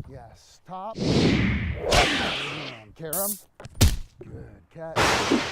Yes. Top. And carom. Good catch.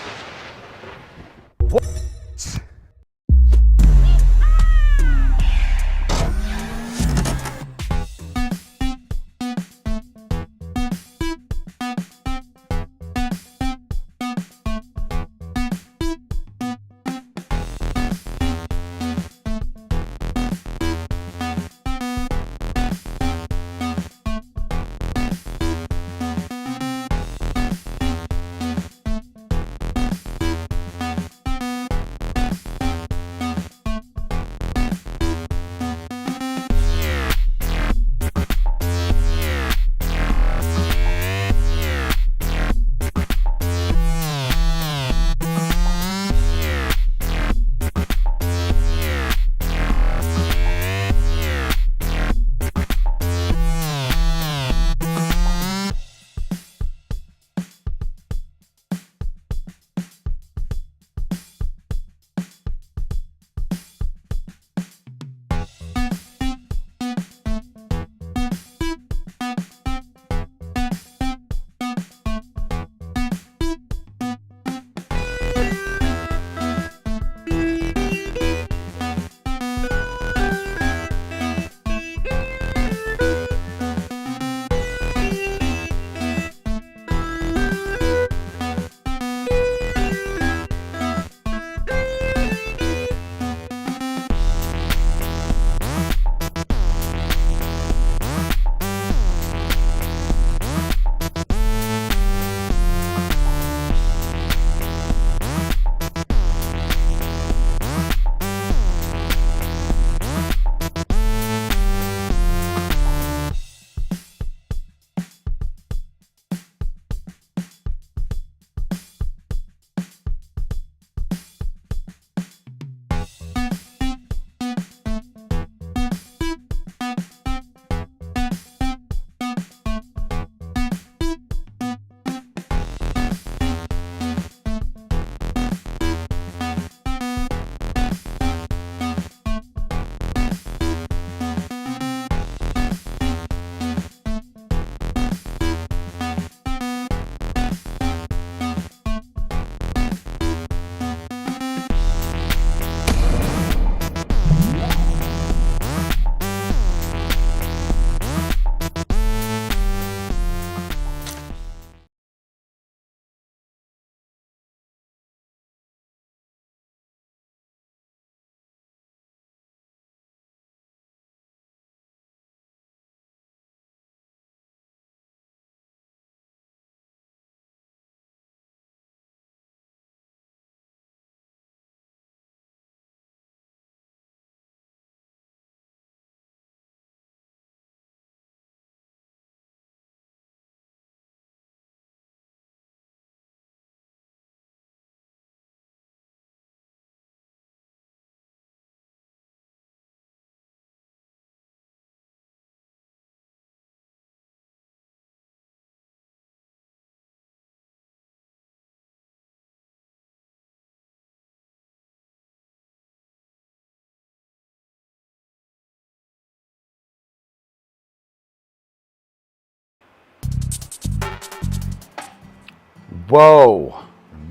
Whoa,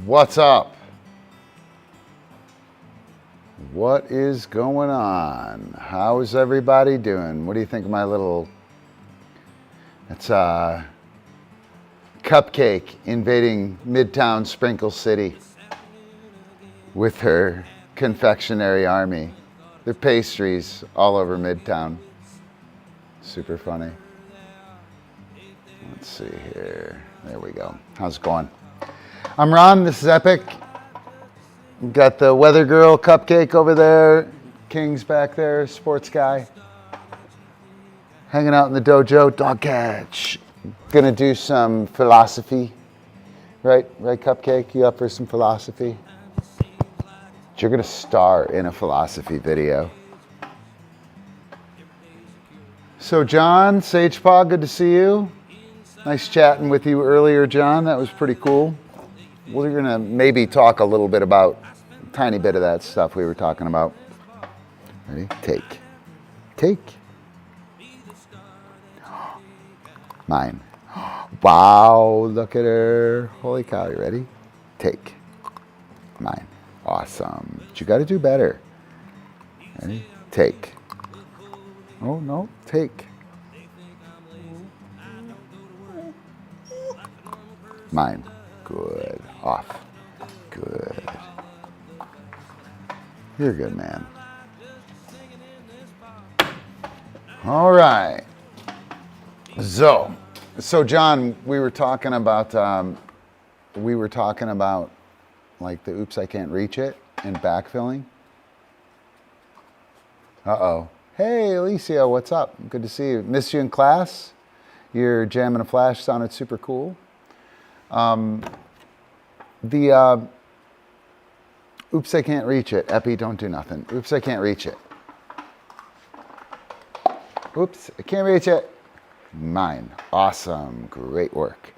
what's up? What is going on? How is everybody doing? What do you think of my little, it's Cupcake invading Midtown Sprinkle City with her confectionery army. They're pastries all over Midtown. Super funny. Let's see here. There we go. How's it going? I'm Ron. This is Epic. We've got the weather girl Cupcake over there. King's back there, sports guy. Hanging out in the dojo. Dog catch. Gonna do some philosophy. Right, Cupcake? You up for some philosophy? You're gonna star in a philosophy video. So John, Sagepaw, good to see you. Nice chatting with you earlier, John. That was pretty cool. We're going to maybe talk a little bit about a tiny bit of that stuff we were talking about. Ready? Take. Mine. Wow, look at her. Holy cow, you ready? Take. Mine. Awesome. But you got to do better. Ready? Take. Oh, no. Take. Mine. Good. Off. Good. You're a good man. All right. So John, we were talking about like the oops, I can't reach it and backfilling. Uh-oh. Hey, Alicia, what's up? Good to see you. Missed you in class. Your Jam and a Flash sounded super cool. Oops, I can't reach it. Epi, don't do nothing. Oops, I can't reach it. Oops, I can't reach it. Mine. Awesome. Great work.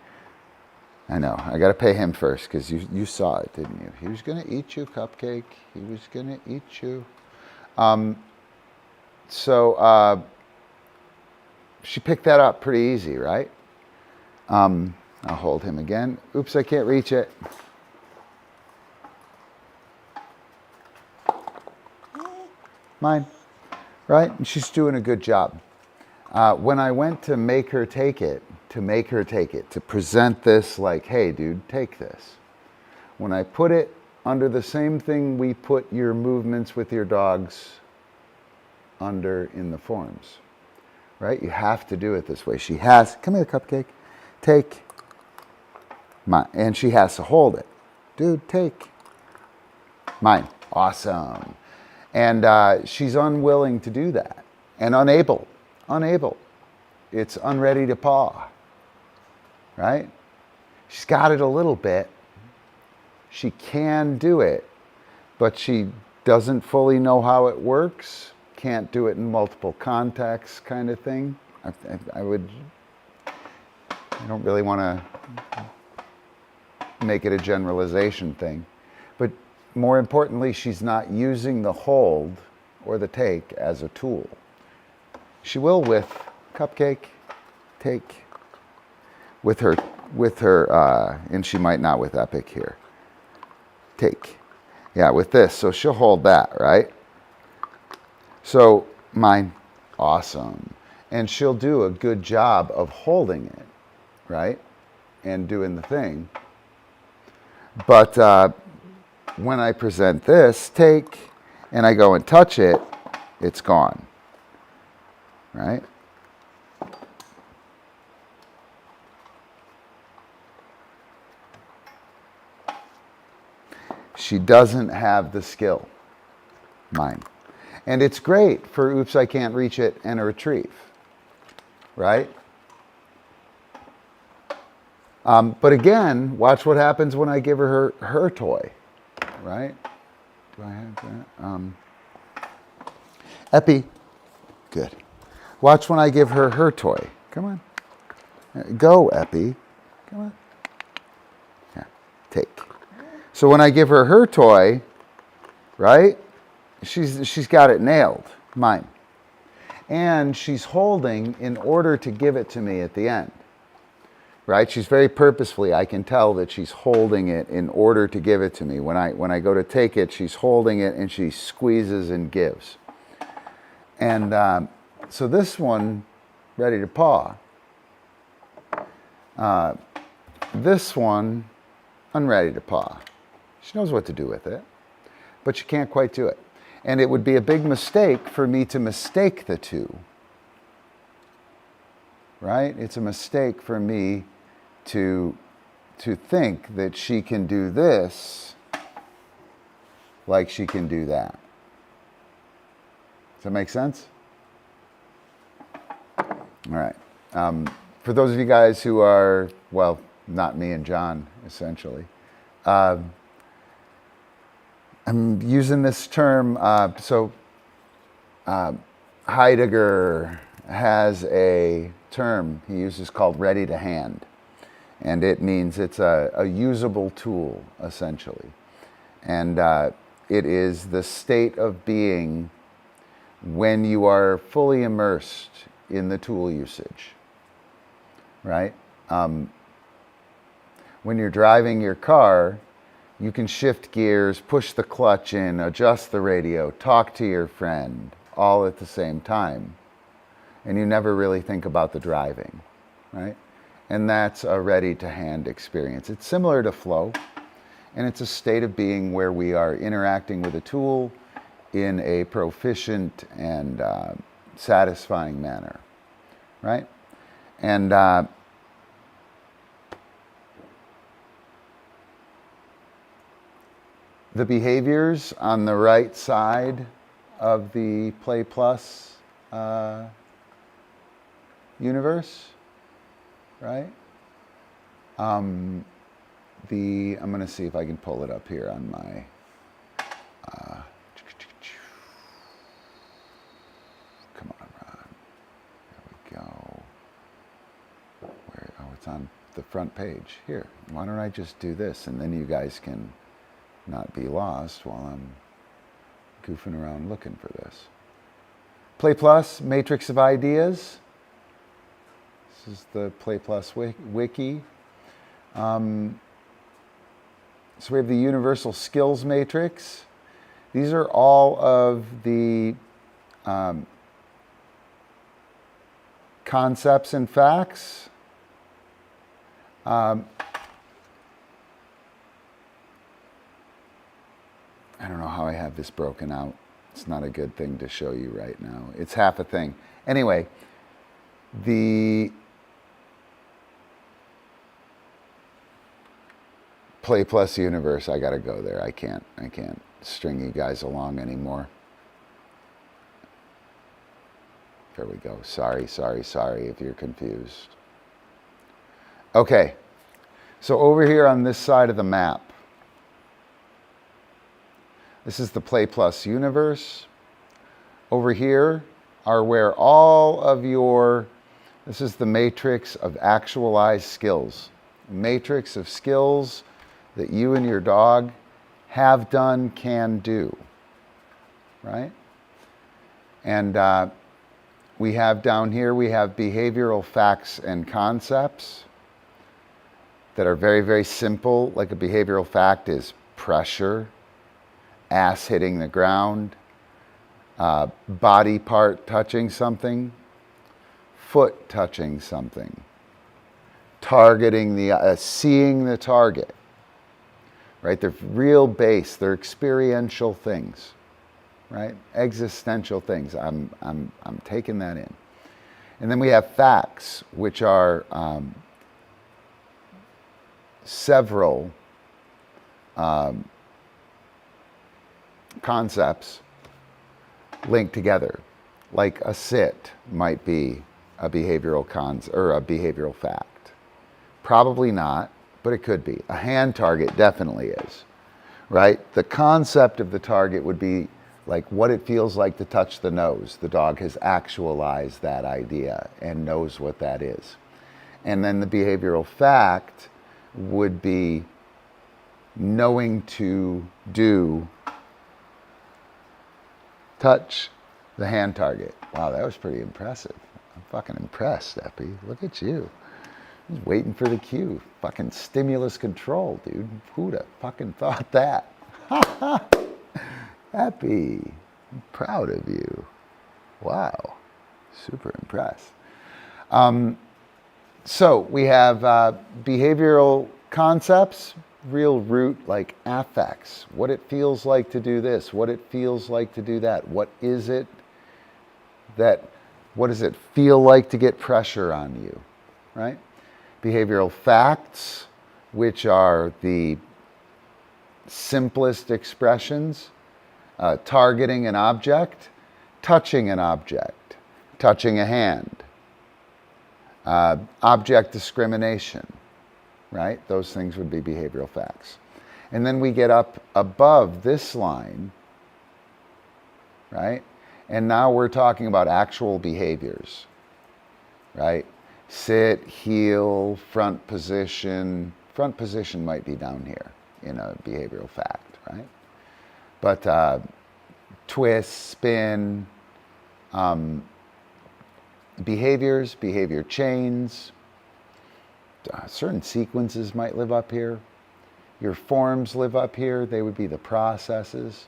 I know. I got to pay him first because you saw it, didn't you? He was going to eat you, Cupcake. He was going to eat you. So she picked that up pretty easy, right? I'll hold him again. Oops, I can't reach it. Mine. Right? And she's doing a good job. When I went to make her take it, to present this like, hey, dude, take this. When I put it under the same thing we put your movements with your dogs under in the forms, right? You have to do it this way. She has, come here, Cupcake, take, mine, and she has to hold it. Dude, take, mine, awesome. And she's unwilling to do that and unable. It's unready to paw, right? She's got it a little bit. She can do it, but she doesn't fully know how it works. Can't do it in multiple contexts kind of thing. I don't really want to make it a generalization thing. But more importantly, she's not using the hold or the take as a tool. She will with Cupcake, take, with her, and she might not with Epic here. Take. Yeah, with this. So she'll hold that, right? So mine, awesome. And she'll do a good job of holding it, right? And doing the thing. But when I present this, take, and I go and touch it, it's gone, right? She doesn't have the skill, mine. And it's great for oops, I can't reach it and a retrieve, right? But again, watch what happens when I give her her toy, right? Do I have that? Epi, good. Watch when I give her her toy. Come on. Go, Epi. Come on. Yeah, take. So when I give her her toy, right? She's got it nailed, mine. And she's holding in order to give it to me at the end, right? She's very purposefully, I can tell that she's holding it in order to give it to me. When I go to take it, she's holding it and she squeezes and gives. And so this one, ready to paw. This one, unready to paw. She knows what to do with it, but she can't quite do it. And it would be a big mistake for me to mistake the two, right? It's a mistake for me to think that she can do this like she can do that. Does that make sense? All right. For those of you guys who are, well, not me and John, essentially, I'm using this term, Heidegger has a term he uses called ready-to-hand. And it means it's a usable tool, essentially. And it is the state of being when you are fully immersed in the tool usage, right? When you're driving your car, you can shift gears, push the clutch in, adjust the radio, talk to your friend, all at the same time. And you never really think about the driving, right? And that's a ready-to-hand experience. It's similar to flow, and it's a state of being where we are interacting with a tool in a proficient and satisfying manner, right? And the behaviors on the right side of the Play Plus universe, right? I'm going to see if I can pull it up here on my come on, Ron. There we go. Where? Oh, it's on the front page. Here, why don't I just do this, and then you guys can not be lost while I'm goofing around looking for this. Play Plus, Matrix of Ideas. This is the Play Plus wiki. So we have the Universal Skills Matrix. These are all of the concepts and facts. I don't know how I have this broken out. It's not a good thing to show you right now. It's half a thing. Anyway, the Play Plus universe, I gotta go there. I can't string you guys along anymore. There we go. Sorry if you're confused. Okay, so over here on this side of the map, this is the Play Plus universe. Over here are where all of this is the matrix of actualized skills. Matrix of skills that you and your dog have done, can do, right? And we have down here, we have behavioral facts and concepts that are very, very simple. Like a behavioral fact is pressure, ass hitting the ground, body part touching something, foot touching something, targeting seeing the target, right? They're real base, they're experiential things, right? Existential things. I'm taking that in. And then we have facts, which are several concepts linked together. Like a sit might be a behavioral or a behavioral fact. Probably not, but it could be. A hand target definitely is, right? The concept of the target would be like what it feels like to touch the nose. The dog has actualized that idea and knows what that is. And then the behavioral fact would be knowing to do, touch the hand target. Wow, that was pretty impressive. I'm fucking impressed, Epi. Look at you. Just waiting for the cue. Fucking stimulus control, dude. Who'd have fucking thought that? Epi, I'm proud of you. Wow, super impressed. So we have behavioral concepts, real root like affects, what it feels like to do this, what it feels like to do that, what does it feel like to get pressure on you, right? Behavioral facts, which are the simplest expressions, targeting an object, touching a hand, object discrimination, right? Those things would be behavioral facts. And then we get up above this line, right? And now we're talking about actual behaviors, right? Sit, heel, front position. Front position might be down here in a behavioral fact, right? But twist, spin, behaviors, behavior chains, certain sequences might live up here. Your forms live up here. They would be the processes,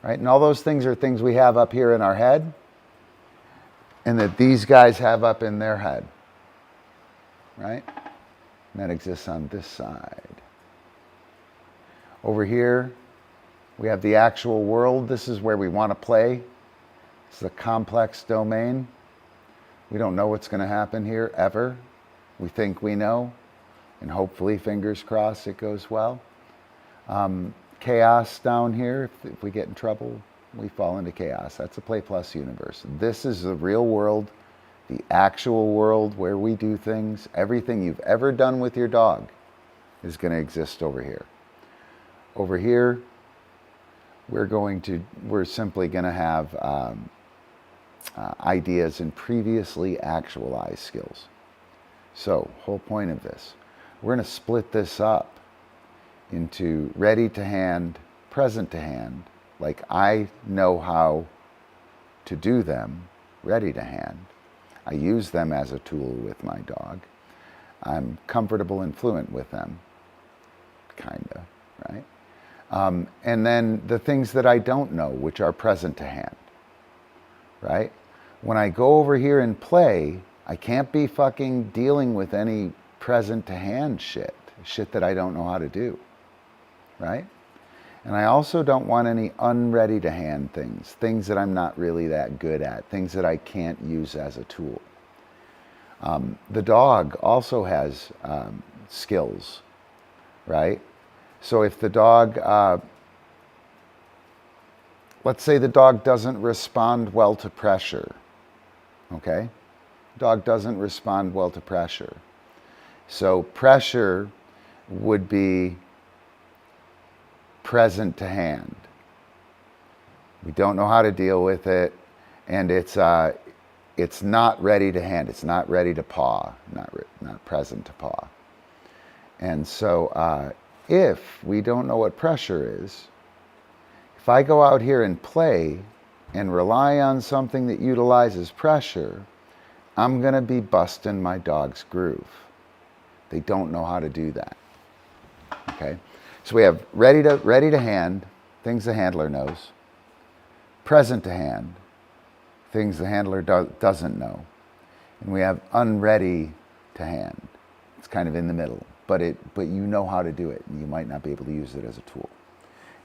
right? And all those things are things we have up here in our head and that these guys have up in their head, right? And that exists on this side. Over here, we have the actual world. This is where we want to play. It's a complex domain. We don't know what's going to happen here ever. We think we know, and hopefully, fingers crossed, it goes well. Chaos down here, if we get in trouble, we fall into chaos. That's a play plus universe. This is the real world, the actual world where we do things. Everything you've ever done with your dog is going to exist over here. Over here, we're simply going to have ideas and previously actualized skills. So, whole point of this, we're going to split this up into ready to hand, present to hand, like I know how to do them, ready to hand. I use them as a tool with my dog. I'm comfortable and fluent with them, kinda, right? And then the things that I don't know, which are present to hand, right? When I go over here and play, I can't be fucking dealing with any present to hand shit that I don't know how to do, right? And I also don't want any unready to hand things that I'm not really that good at, things that I can't use as a tool. The dog also has skills, right? So if the dog, let's say the dog doesn't respond well to pressure, okay? Dog doesn't respond well to pressure. So pressure would be present to hand. We don't know how to deal with it, and it's not ready to hand. It's not ready to paw, not present to paw. And so if we don't know what pressure is, if I go out here and play and rely on something that utilizes pressure, I'm going to be busting my dog's groove. They don't know how to do that. Okay? So we have ready to hand, things the handler knows. Present to hand, things the handler doesn't know. And we have unready to hand. It's kind of in the middle, but you know how to do it, and you might not be able to use it as a tool.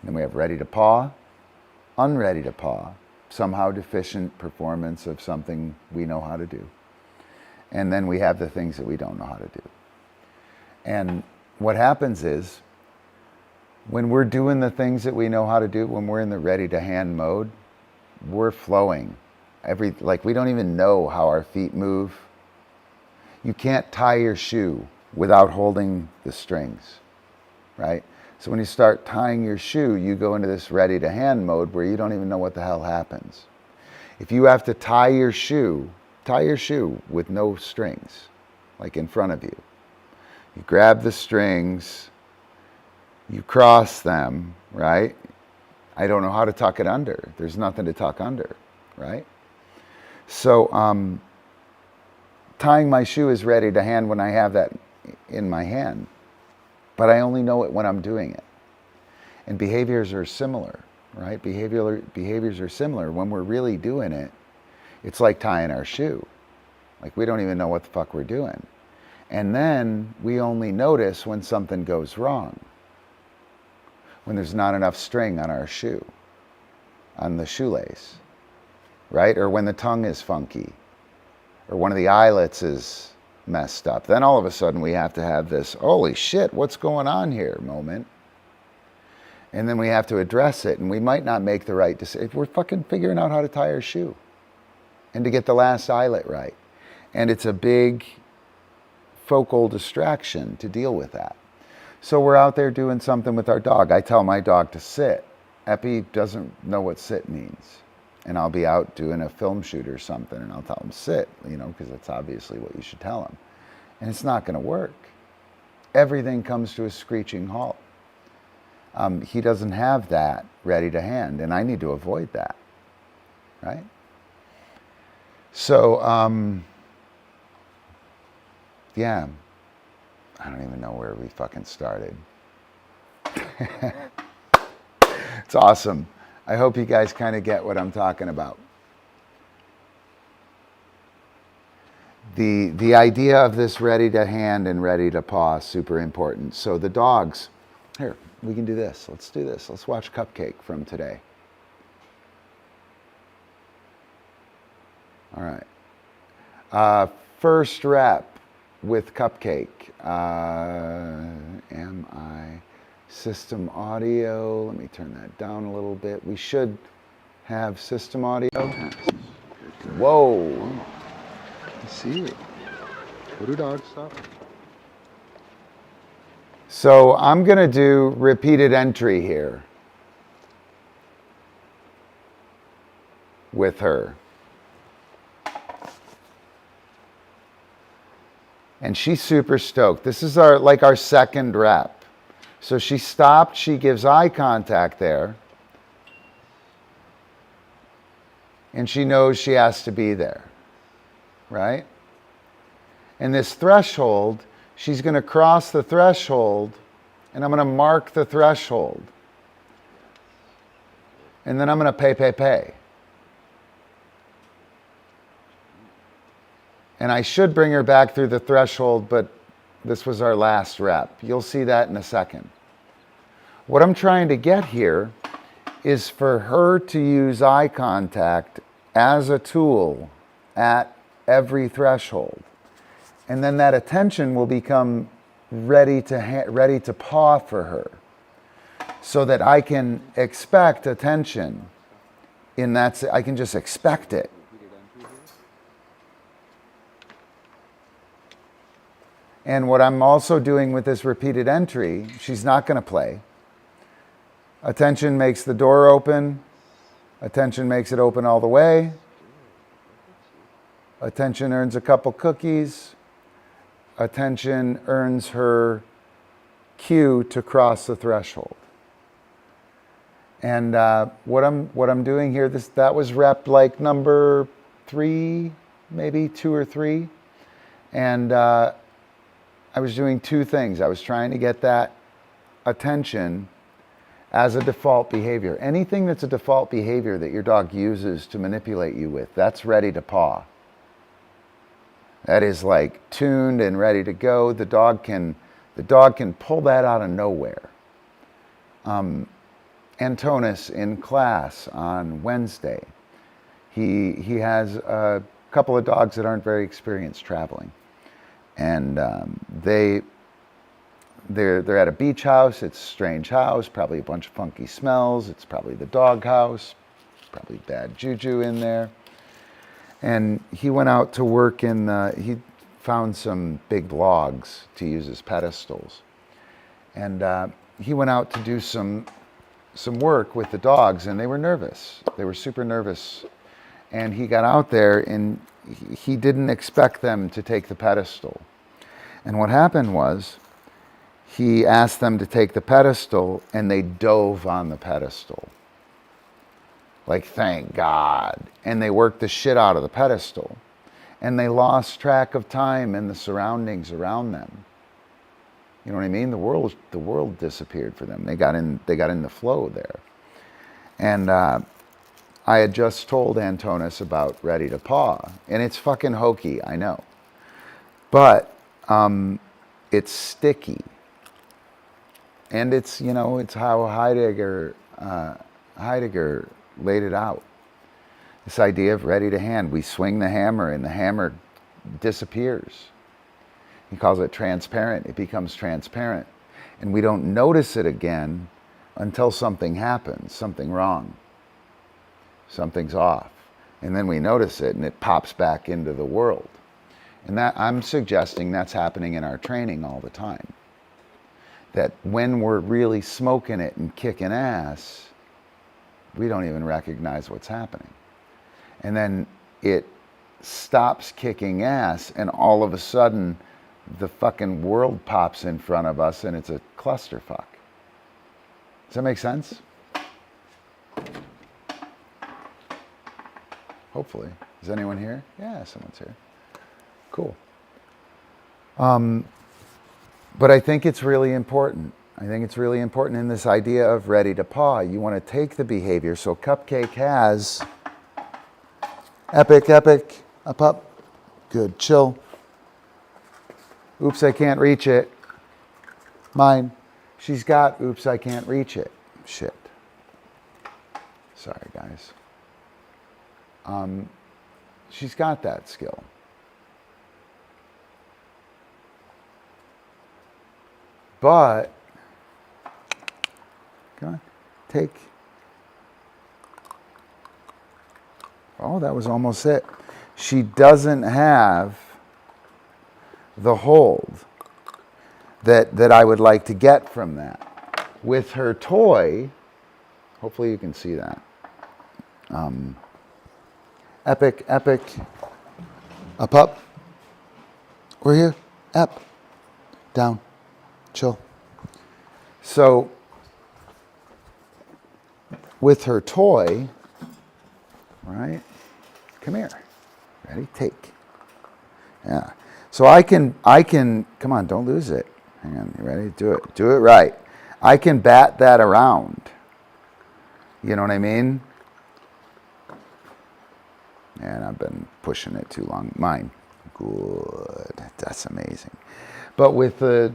And then we have ready to paw, unready to paw, somehow deficient performance of something we know how to do. And then we have the things that we don't know how to do. And what happens is, when we're doing the things that we know how to do, when we're in the ready to hand mode, we're flowing. We don't even know how our feet move. You can't tie your shoe without holding the strings, right? So when you start tying your shoe, you go into this ready to hand mode where you don't even know what the hell happens. If you have to tie your shoe with no strings, like in front of you. You grab the strings, you cross them, right? I don't know how to tuck it under. There's nothing to tuck under, right? So tying my shoe is ready to hand when I have that in my hand, but I only know it when I'm doing it. And behaviors are similar, right? Behaviors are similar. When we're really doing it, it's like tying our shoe. Like we don't even know what the fuck we're doing. And then we only notice when something goes wrong. When there's not enough string on our shoe, on the shoelace, right? Or when the tongue is funky, or one of the eyelets is messed up. Then all of a sudden we have to have this, holy shit, what's going on here moment. And then we have to address it, and we might not make the right decision. We're fucking figuring out how to tie our shoe and to get the last eyelet right. And it's a big focal distraction to deal with that. So we're out there doing something with our dog. I tell my dog to sit. Epi doesn't know what sit means. And I'll be out doing a film shoot or something, and I'll tell him sit, because that's obviously what you should tell him. And it's not going to work. Everything comes to a screeching halt. He doesn't have that ready to hand, and I need to avoid that, right? So, yeah. I don't even know where we fucking started. It's awesome. I hope you guys kind of get what I'm talking about. The idea of this ready to hand and ready to paw is super important. So the dogs, here, we can do this. Let's do this. Let's watch Cupcake from today. All right. First rep with Cupcake. Am I system audio? Let me turn that down a little bit. We should have system audio. Whoa. Let's see. What do dogs stop? So I'm going to do repeated entry here with her. And she's super stoked. This is our second rep. So she stopped, she gives eye contact there. And she knows she has to be there, right? And this threshold, she's going to cross the threshold, and I'm going to mark the threshold. And then I'm going to pay. And I should bring her back through the threshold, but this was our last rep. You'll see that in a second. What I'm trying to get here is for her to use eye contact as a tool at every threshold. And then that attention will become ready to paw for her, so that I can expect attention in that. I can just expect it. And what I'm also doing with this repeated entry, she's not going to play. Attention makes the door open. Attention makes it open all the way. Attention earns a couple cookies. Attention earns her cue to cross the threshold. And what I'm doing here, that was rep like number 3, maybe 2 or 3, and I was doing 2 things. I was trying to get that attention as a default behavior. Anything that's a default behavior that your dog uses to manipulate you with, that's ready to paw. That is like tuned and ready to go. The dog can pull that out of nowhere. Antonis in class on Wednesday, he has a couple of dogs that aren't very experienced traveling. And they're at a beach house. It's a strange house, probably a bunch of funky smells. It's probably the dog house, probably bad juju in there. And he went out to work he found some big logs to use as pedestals. And he went out to do some work with the dogs, and they were nervous. They were super nervous. And he got out there, and he didn't expect them to take the pedestal. And what happened was, he asked them to take the pedestal, and they dove on the pedestal. Like, thank God. And they worked the shit out of the pedestal. And they lost track of time and the surroundings around them. You know what I mean? The world disappeared for them. They got in the flow there. And I had just told Antonis about Ready to Paw. And it's fucking hokey, I know. But it's sticky. And it's how Heidegger laid it out. This idea of ready to hand. We swing the hammer and the hammer disappears. He calls it transparent. It becomes transparent. And we don't notice it again until something happens, something wrong. Something's off. And then we notice it and it pops back into the world. And that, I'm suggesting that's happening in our training all the time. That when we're really smoking it and kicking ass, we don't even recognize what's happening. And then it stops kicking ass, and all of a sudden, the fucking world pops in front of us, and it's a clusterfuck. Does that make sense? Hopefully. Is anyone here? Yeah, someone's here. Cool. But I think it's really important. I think it's really important in this idea of ready to paw. You want to take the behavior. So Cupcake has epic, up, good, chill. Oops, I can't reach it. Mine. She's got oops, I can't reach it. Shit. Sorry, guys. She's got that skill. But, come on, take. Oh, that was almost it. She doesn't have the hold that I would like to get from that. With her toy, hopefully you can see that. Epic, up. We're here, up, down, chill. So, with her toy, right? Come here. Ready? Take. Yeah. So I can, come on, don't lose it. Hang on, you ready? Do it. Do it right. I can bat that around. You know what I mean? And I've been pushing it too long. Mine. Good. That's amazing. But with the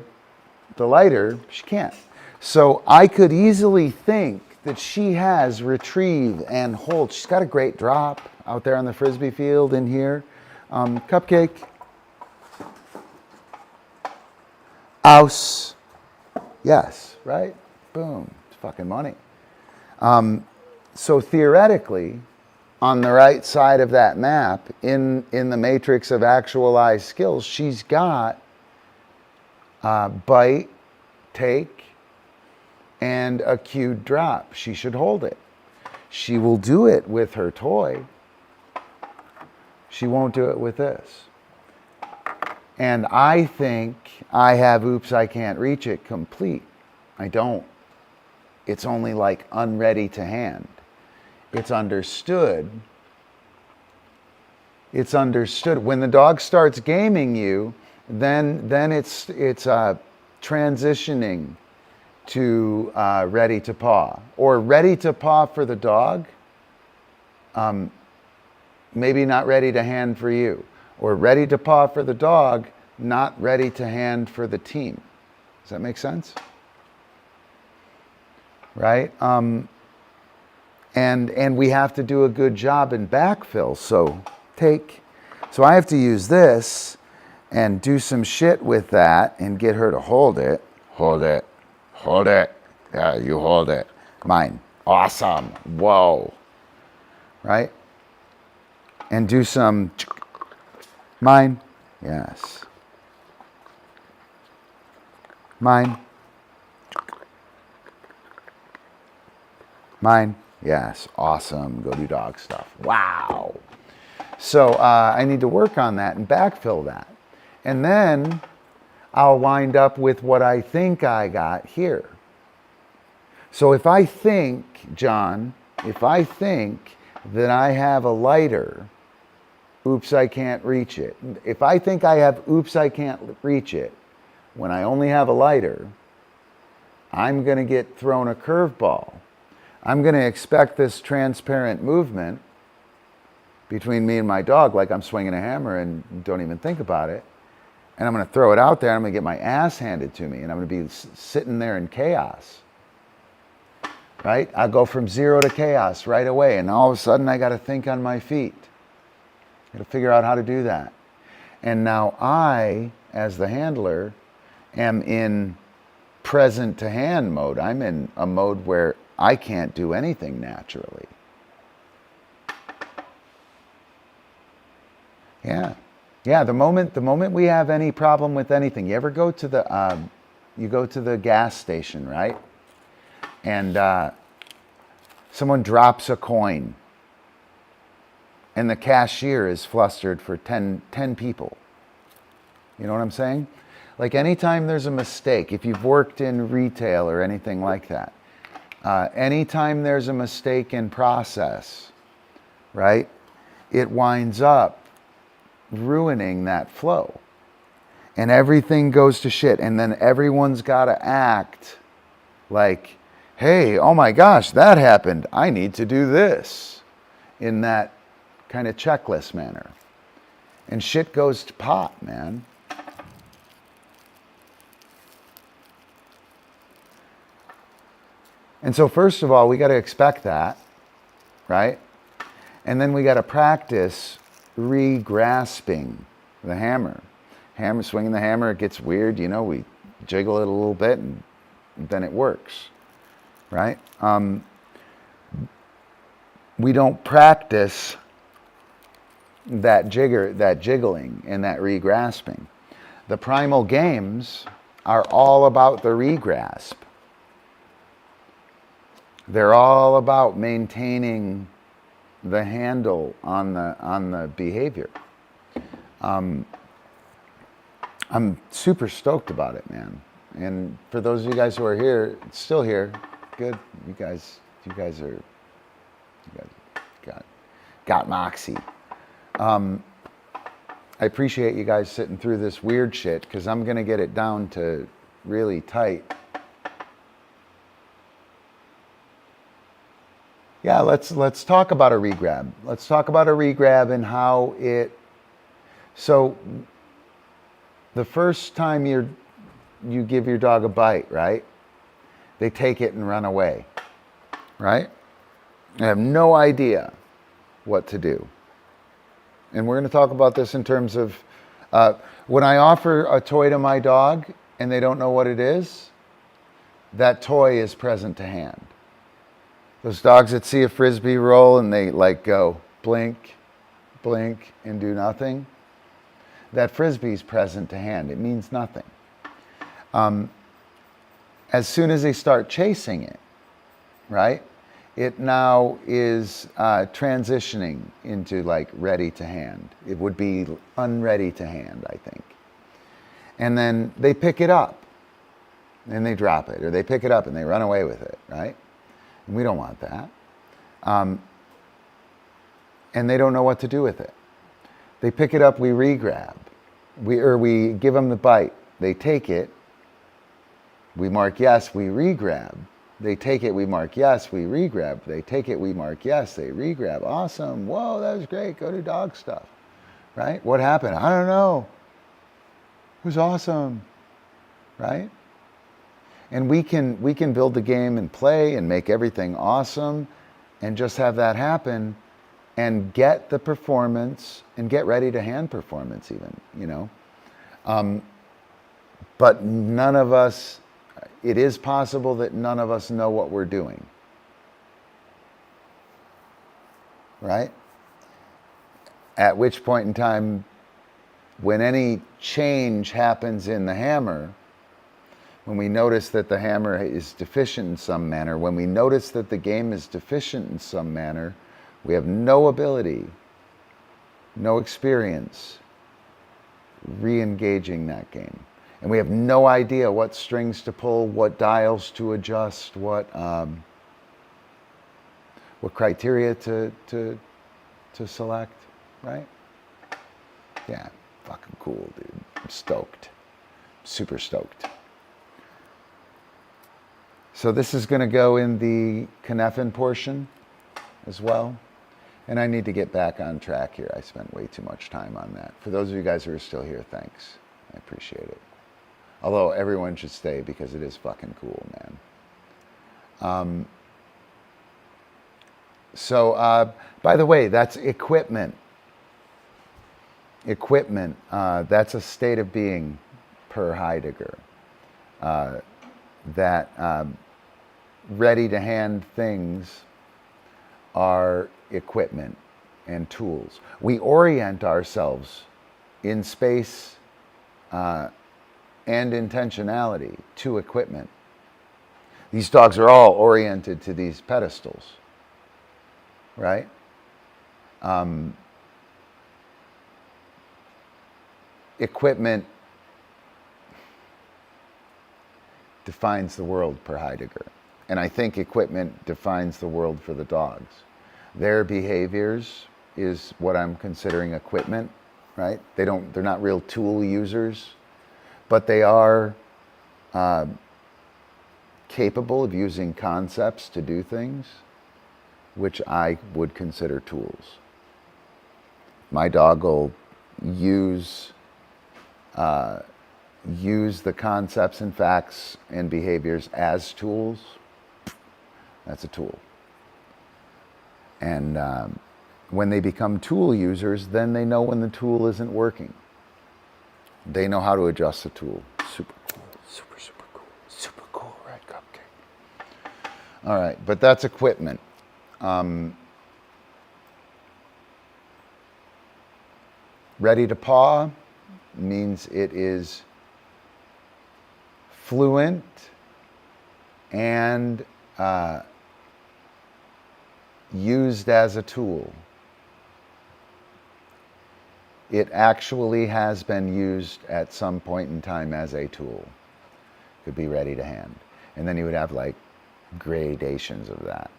lighter, she can't. So I could easily think that she has retrieve and hold. She's got a great drop out there on the Frisbee field in here. Cupcake. Ouse. Yes, right? Boom. It's fucking money. So theoretically, on the right side of that map, in the matrix of actualized skills, she's got bite, take, and a cued drop. She should hold it. She will do it with her toy. She won't do it with this. And I think I have oops, I can't reach it complete. I don't. It's only like unready to hand. It's understood. It's understood. When the dog starts gaming you, then it's transitioning to ready to paw, or ready to paw for the dog. Maybe not ready to hand for you, or ready to paw for the dog, not ready to hand for the team. Does that make sense? Right? And we have to do a good job in backfill. So take. So I have to use this and do some shit with that and get her to hold it. Hold it. Hold it. Yeah, you hold it. Mine. Awesome. Whoa. Right? And do some. Mine. Yes. Mine. Mine. Yes. Awesome. Go do dog stuff. Wow. So I need to work on that and backfill that. And then I'll wind up with what I think I got here. So if I think, John, if I think that I have a lighter, oops, I can't reach it. If I think I have oops, I can't reach it, when I only have a lighter, I'm going to get thrown a curveball. I'm going to expect this transparent movement between me and my dog, like I'm swinging a hammer and don't even think about it. And I'm going to throw it out there, and I'm going to get my ass handed to me, and I'm going to be sitting there in chaos. Right? I go from zero to chaos right away, and all of a sudden I got to think on my feet. I got to figure out how to do that. And now I, as the handler, am in present to hand mode. I'm in a mode where I can't do anything naturally. Yeah. Yeah, the moment we have any problem with anything, you ever go to the gas station, right? And someone drops a coin, and the cashier is flustered for 10 people. You know what I'm saying? Like anytime there's a mistake, if you've worked in retail or anything like that, anytime there's a mistake in process, right, it winds up ruining that flow. and everything goes to shit, and then everyone's got to act like, hey, oh my gosh, that happened, I need to do this, in that kind of checklist manner. And shit goes to pot, man. And so first of all, we got to expect that, right? And then we got to practice re-grasping the hammer. Swinging the hammer, it gets weird, we jiggle it a little bit and then it works, right? We don't practice that jiggling and that re-grasping. The Primal Games are all about the re-grasp. They're all about maintaining the handle on the behavior. I'm super stoked about it, man. And for those of you guys who are here, still here, good. You guys got moxie. I appreciate you guys sitting through this weird shit, because I'm gonna get it down to really tight. Yeah, let's talk about a regrab. Let's talk about a regrab and how it. So, the first time you give your dog a bite, right? They take it and run away, right? They have no idea what to do. And we're going to talk about this in terms of when I offer a toy to my dog and they don't know what it is, that toy is present to hand. Those dogs that see a Frisbee roll and they go blink, blink, and do nothing, that Frisbee's present to hand. It means nothing. As soon as they start chasing it, right, it now is transitioning into ready to hand. It would be unready to hand, I think. And then they pick it up and they drop it, or they pick it up and they run away with it, right? And we don't want that. And they don't know what to do with it. They pick it up, we re-grab. We give them the bite. They take it. We mark yes, we re-grab. They take it, we mark yes, we re-grab. They take it, we mark yes, they re-grab. Awesome. Whoa, that was great. Go do dog stuff. Right? What happened? I don't know. It was awesome. Right? And we can build the game and play and make everything awesome and just have that happen and get the performance and get ready to hand performance even, But none of us, it is possible that none of us know what we're doing. Right? At which point in time, when any change happens in the hammer, when we notice that the hammer is deficient in some manner, when we notice that the game is deficient in some manner, we have no ability, no experience re-engaging that game. And we have no idea what strings to pull, what dials to adjust, what criteria to select, right? Yeah, fucking cool, dude. I'm stoked. Super stoked. So this is going to go in the Kneffin portion as well. And I need to get back on track here. I spent way too much time on that. For those of you guys who are still here, thanks. I appreciate it. Although everyone should stay because it is fucking cool, man. By the way, that's equipment. Equipment, that's a state of being per Heidegger. That ready-to-hand things are equipment and tools. We orient ourselves in space and intentionality to equipment. These dogs are all oriented to these pedestals, right? Equipment defines the world per Heidegger. And I think equipment defines the world for the dogs. Their behaviors is what I'm considering equipment, right? They're not real tool users. but they are capable of using concepts to do things, which I would consider tools. My dog will use the concepts and facts and behaviors as tools. That's a tool. And when they become tool users, then they know when the tool isn't working. They know how to adjust the tool. Super cool. Super, super cool. Super cool, right, Cupcake? All right, but that's equipment. Ready-to-paw means it is fluent and used as a tool. It actually has been used at some point in time as a tool. Could be ready to hand. And then you would have like gradations of that,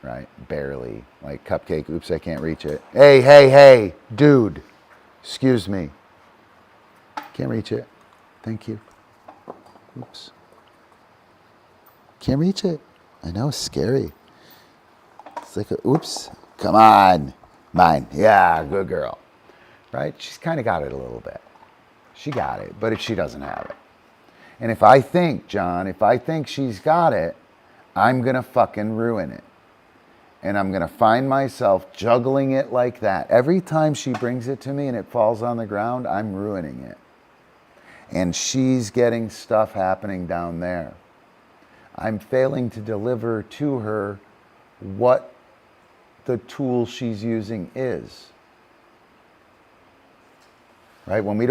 right? Barely. Like Cupcake, oops, I can't reach it. Hey, hey, hey, dude, excuse me. Can't reach it. Thank you. Oops. Can't reach it. I know, it's scary. It's like a, oops, come on. Mine, yeah, good girl. Right? She's kind of got it a little bit. She got it, but if she doesn't have it. And if I think, John, if I think she's got it, I'm going to fucking ruin it. And I'm going to find myself juggling it like that. Every time she brings it to me and it falls on the ground, I'm ruining it. And she's getting stuff happening down there. I'm failing to deliver to her what the tool she's using is. Right? When we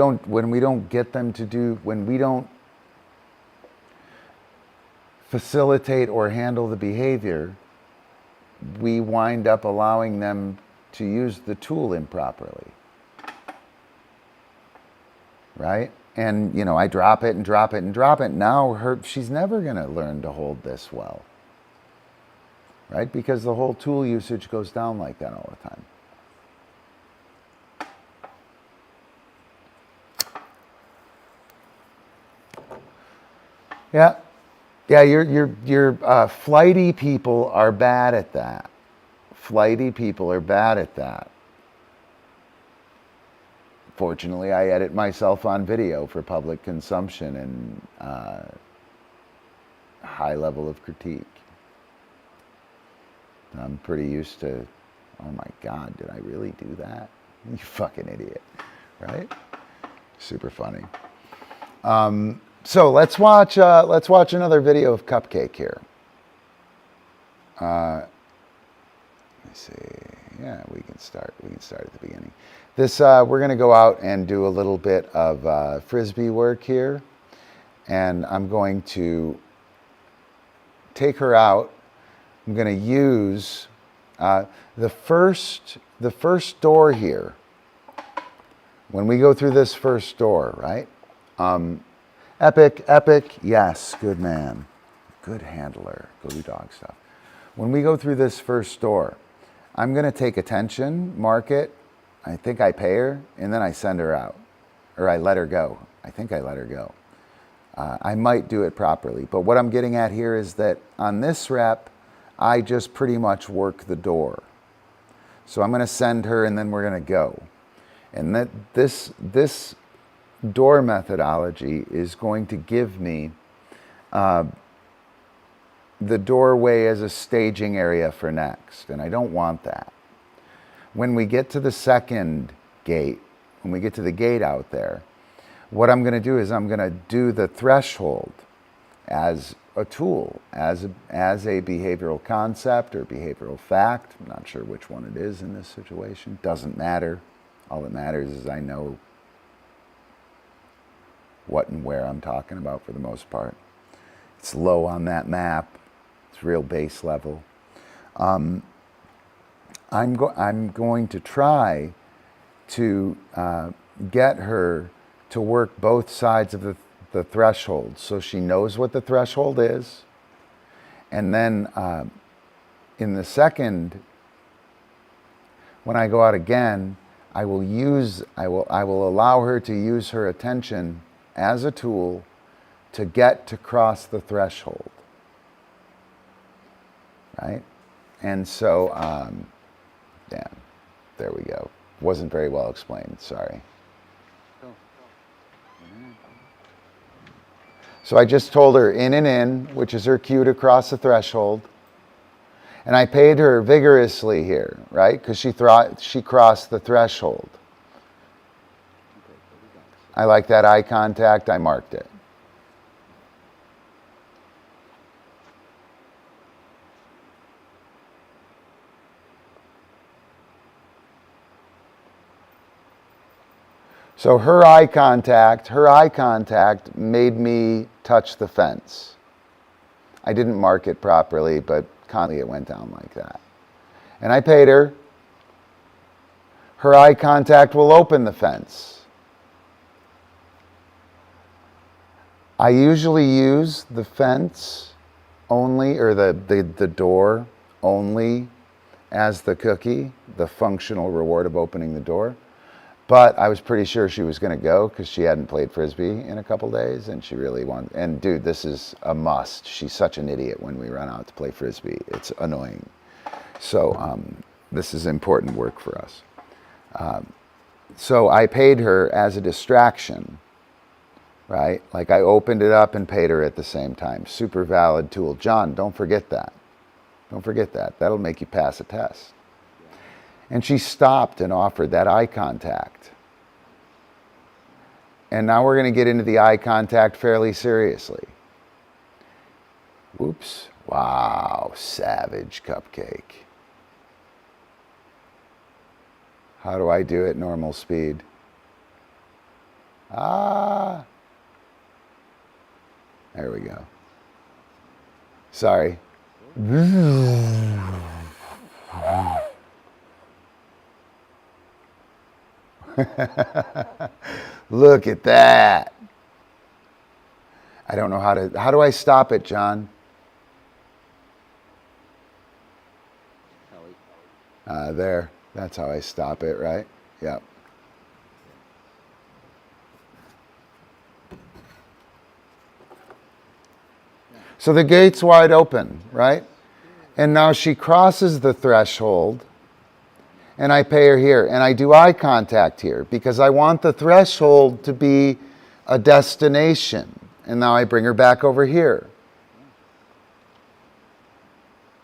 don't get them to do, when we don't facilitate or handle the behavior, we wind up allowing them to use the tool improperly. Right? And, you know, I drop it and drop it and drop it. Now she's never going to learn to hold this well. Right? Because the whole tool usage goes down like that all the time. Yeah. Yeah, your flighty people are bad at that. Flighty people are bad at that. Fortunately, I edit myself on video for public consumption and high level of critique. I'm pretty used to, oh my God, did I really do that? You fucking idiot, right? Super funny. So let's watch another video of Cupcake here. Let me see. Yeah, we can start at the beginning. This we're going to go out and do a little bit of Frisbee work here, and I'm going to take her out. I'm going to use the first door here. When we go through this first door, right? Epic, yes, good man, good handler, go do dog stuff. When we go through this first door, I'm going to take attention, mark it. I think I pay her, and then I send her out, or I let her go. I think I let her go. I might do it properly, but what I'm getting at here is that on this rep, I just pretty much work the door. So I'm going to send her, and then we're going to go. And that this door methodology is going to give me the doorway as a staging area for next, and I don't want that. When we get to the second gate, when we get to the gate out there, what I'm going to do is I'm going to do the threshold as a tool, as a behavioral concept or behavioral fact. I'm not sure which one it is in this situation. Doesn't matter. All that matters is I know what and where I'm talking about for the most part. It's low on that map. It's real base level. I'm going to try to get her to work both sides of the threshold so she knows what the threshold is. And then in the second, when I go out again, I will allow her to use her attention as a tool to get to cross the threshold, right? And so, yeah, there we go. Wasn't very well explained, sorry. So I just told her in and in, which is her cue to cross the threshold. And I paid her vigorously here, right? Because she crossed the threshold. I like that eye contact, I marked it. So her eye contact made me touch the fence. I didn't mark it properly, but constantly it went down like that. And I paid her. Her eye contact will open the fence. I usually use the fence only, or the door only, as the cookie, the functional reward of opening the door. But I was pretty sure she was going to go because she hadn't played Frisbee in a couple days and she really wanted. And dude, this is a must. She's such an idiot when we run out to play Frisbee. It's annoying. So this is important work for us. So I paid her as a distraction, right? Like I opened it up and paid her at the same time. Super valid tool. John, don't forget that. Don't forget that. That'll make you pass a test. And she stopped and offered that eye contact. And now we're going to get into the eye contact fairly seriously. Whoops. Wow, savage Cupcake. How do I do it normal speed? Ah. There we go. Sorry. Look at that. I don't know how do I stop it, John? There. That's how I stop it, right? Yep. So the gate's wide open, right? And now she crosses the threshold. And I pay her here, and I do eye contact here because I want the threshold to be a destination. And now I bring her back over here.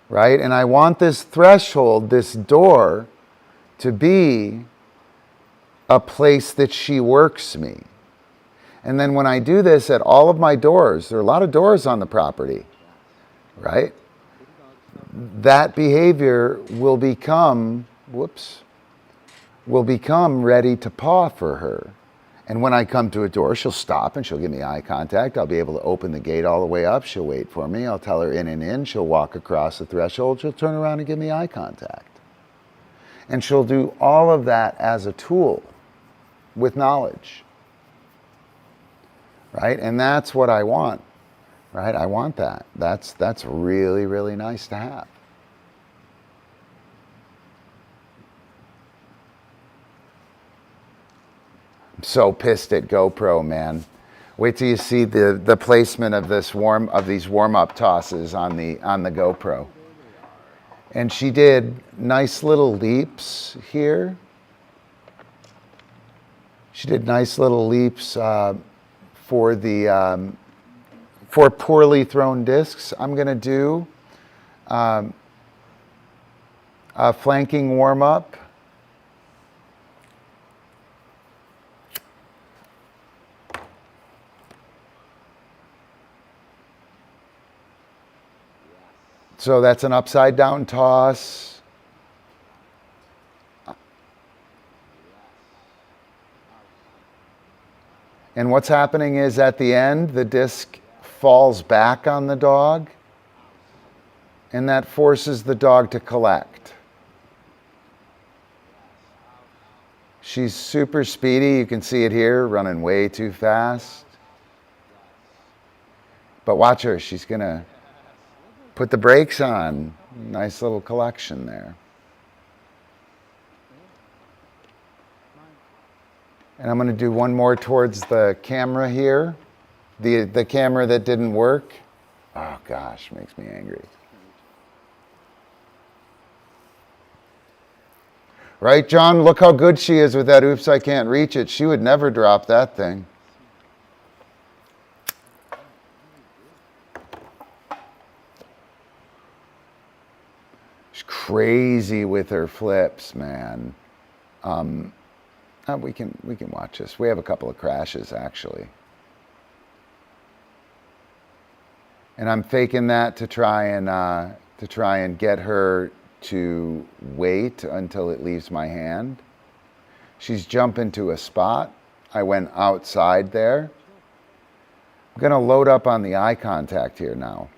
Right? And I want this threshold, this door, to be a place that she works me. And then when I do this at all of my doors, there are a lot of doors on the property, right? That behavior will become ready-to-paw for her. And when I come to a door, she'll stop and she'll give me eye contact. I'll be able to open the gate all the way up. She'll wait for me. I'll tell her in and in. She'll walk across the threshold. She'll turn around and give me eye contact. And she'll do all of that as a tool with knowledge. Right? And that's what I want. Right? I want that. That's really, really nice to have. So pissed at GoPro, man. Wait till you see the placement of these warm-up tosses on the GoPro. And she did nice little leaps here. She did nice little leaps for poorly thrown discs. I'm going to do a flanking warm-up. So that's an upside down toss. And what's happening is at the end, the disc falls back on the dog, and that forces the dog to collect. She's super speedy. You can see it here, running way too fast. But watch her. She's going to put the brakes on. Nice little collection there. And I'm going to do one more towards the camera here. The camera that didn't work. Oh gosh, makes me angry. Right, John? Look how good she is with that oops, I can't reach it. She would never drop that thing. She's crazy with her flips, man. We can watch this. We have a couple of crashes, actually. And I'm faking that to try and get her to wait until it leaves my hand. She's jumping to a spot. I went outside there. I'm going to load up on the eye contact here now.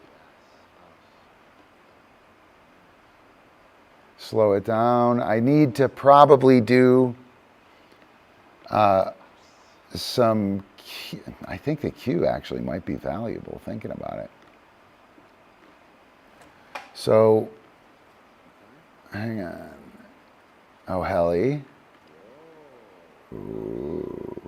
Slow it down. I need to probably do some cue. I think the cue actually might be valuable, thinking about it. So, hang on. Oh, Helly. Ooh.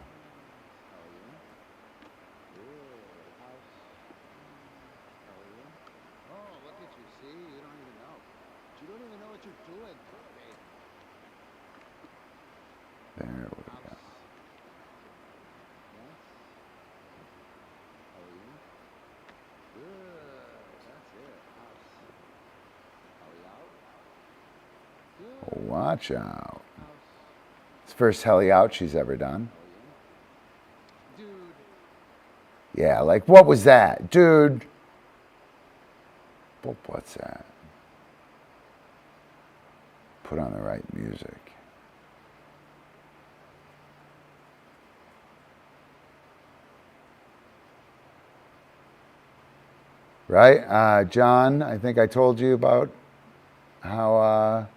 There we go. Watch out. It's the first Helly out she's ever done. Yeah, like, what was that? Dude. What's that? Put on the right music. Right? John, I think I told you about how...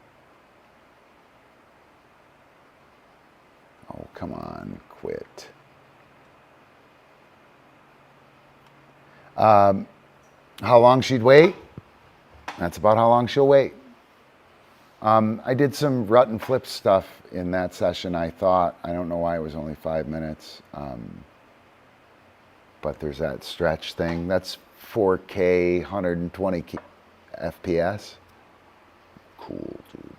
Oh, come on, quit. How long she'd wait? That's about how long she'll wait. I did some rut and flip stuff in that session, I thought. I don't know why it was only 5 minutes. But there's that stretch thing. That's 4K, 120 FPS. Cool, dude.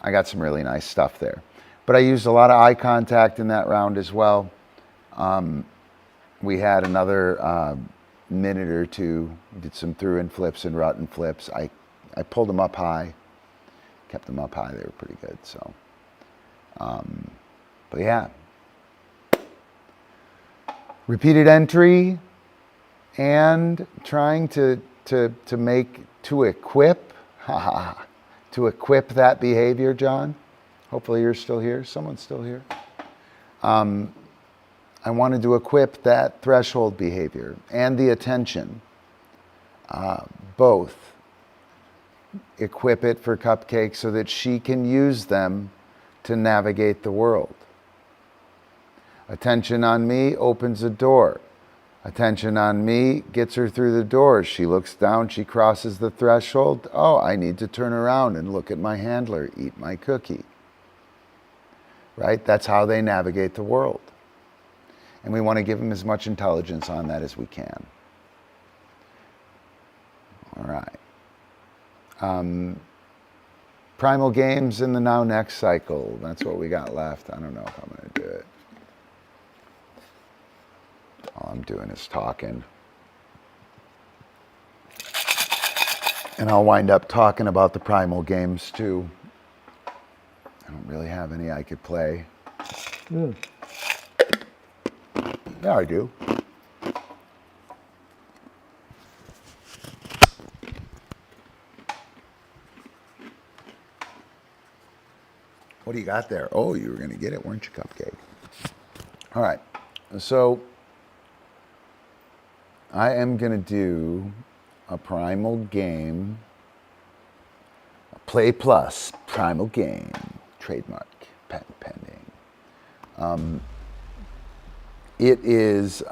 I got some really nice stuff there. But I used a lot of eye contact in that round as well. We had another minute or two. We did some through and flips and rut and flips. I pulled them up high, kept them up high. They were pretty good. So, but yeah, repeated entry and trying to equip that behavior, John. Hopefully you're still here. Someone's still here. I wanted to equip that threshold behavior and the attention. Both. Equip it for Cupcake so that she can use them to navigate the world. Attention on me opens a door. Attention on me gets her through the door. She looks down, she crosses the threshold. Oh, I need to turn around and look at my handler, eat my cookie. Right? That's how they navigate the world. And we want to give them as much intelligence on that as we can. All right. Primal Games in the now next cycle. That's what we got left. I don't know if I'm going to do it. All I'm doing is talking. And I'll wind up talking about the Primal Games too. I don't really have any I could play. Yeah, I do. What do you got there? Oh, you were going to get it, weren't you, Cupcake? All right. So I am going to do a Primal Game, a Play Plus Primal Game, trademark, patent pending. It is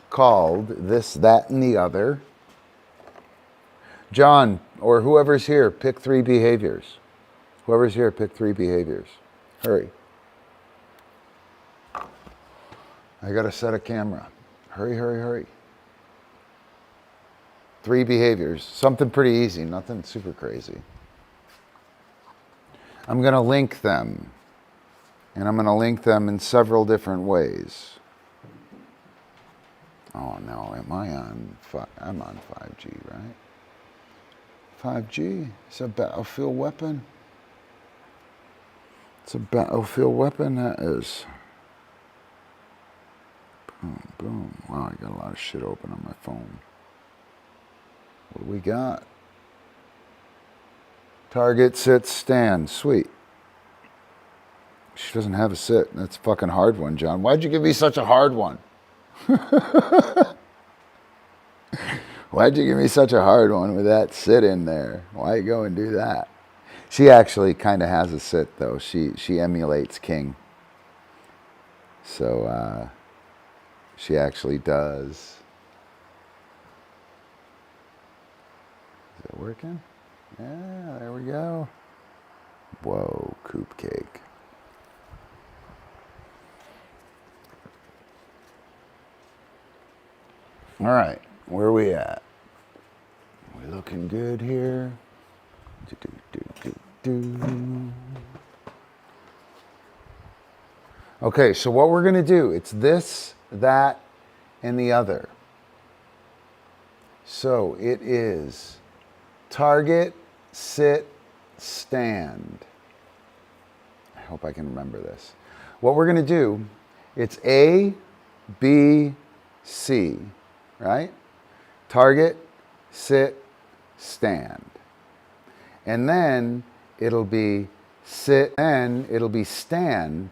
called This, That, and the Other. John, or whoever's here, pick 3 behaviors. Whoever's here, pick 3 behaviors. Hurry. I got to set a camera. Hurry, hurry, hurry. 3 behaviors. Something pretty easy, nothing super crazy. I'm going to link them. And I'm going to link them in several different ways. Oh no, am I on I'm on 5G, right? 5G? It's a battlefield weapon? It's a battlefield weapon, that is. Boom, boom. Wow, I got a lot of shit open on my phone. What do we got? Target, sit, stand. Sweet. She doesn't have a sit. That's a fucking hard one, John. Why'd you give me such a hard one? Why'd you give me such a hard one with that sit in there? Why you go and do that? She actually kind of has a sit, though. She emulates King. So she actually does. Is it working? Yeah, there we go. Whoa, Cupcake. All right, where are we at? We looking good here. Okay, so what we're going to do, it's this, that, and the other. So it is target, sit, stand. I hope I can remember this. What we're going to do, it's A, B, C, right? Target, sit, stand. And then it'll be sit, and it'll be stand,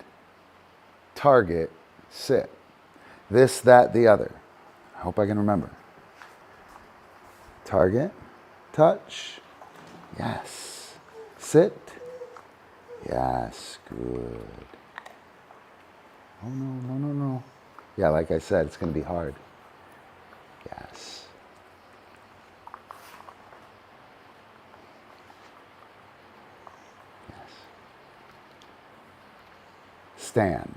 target, sit. This, that, the other. I hope I can remember. Target, touch, yes. Sit, yes, good. Oh no, no, no, no. Yeah, like I said, it's going to be hard. Yes. Yes. Stand.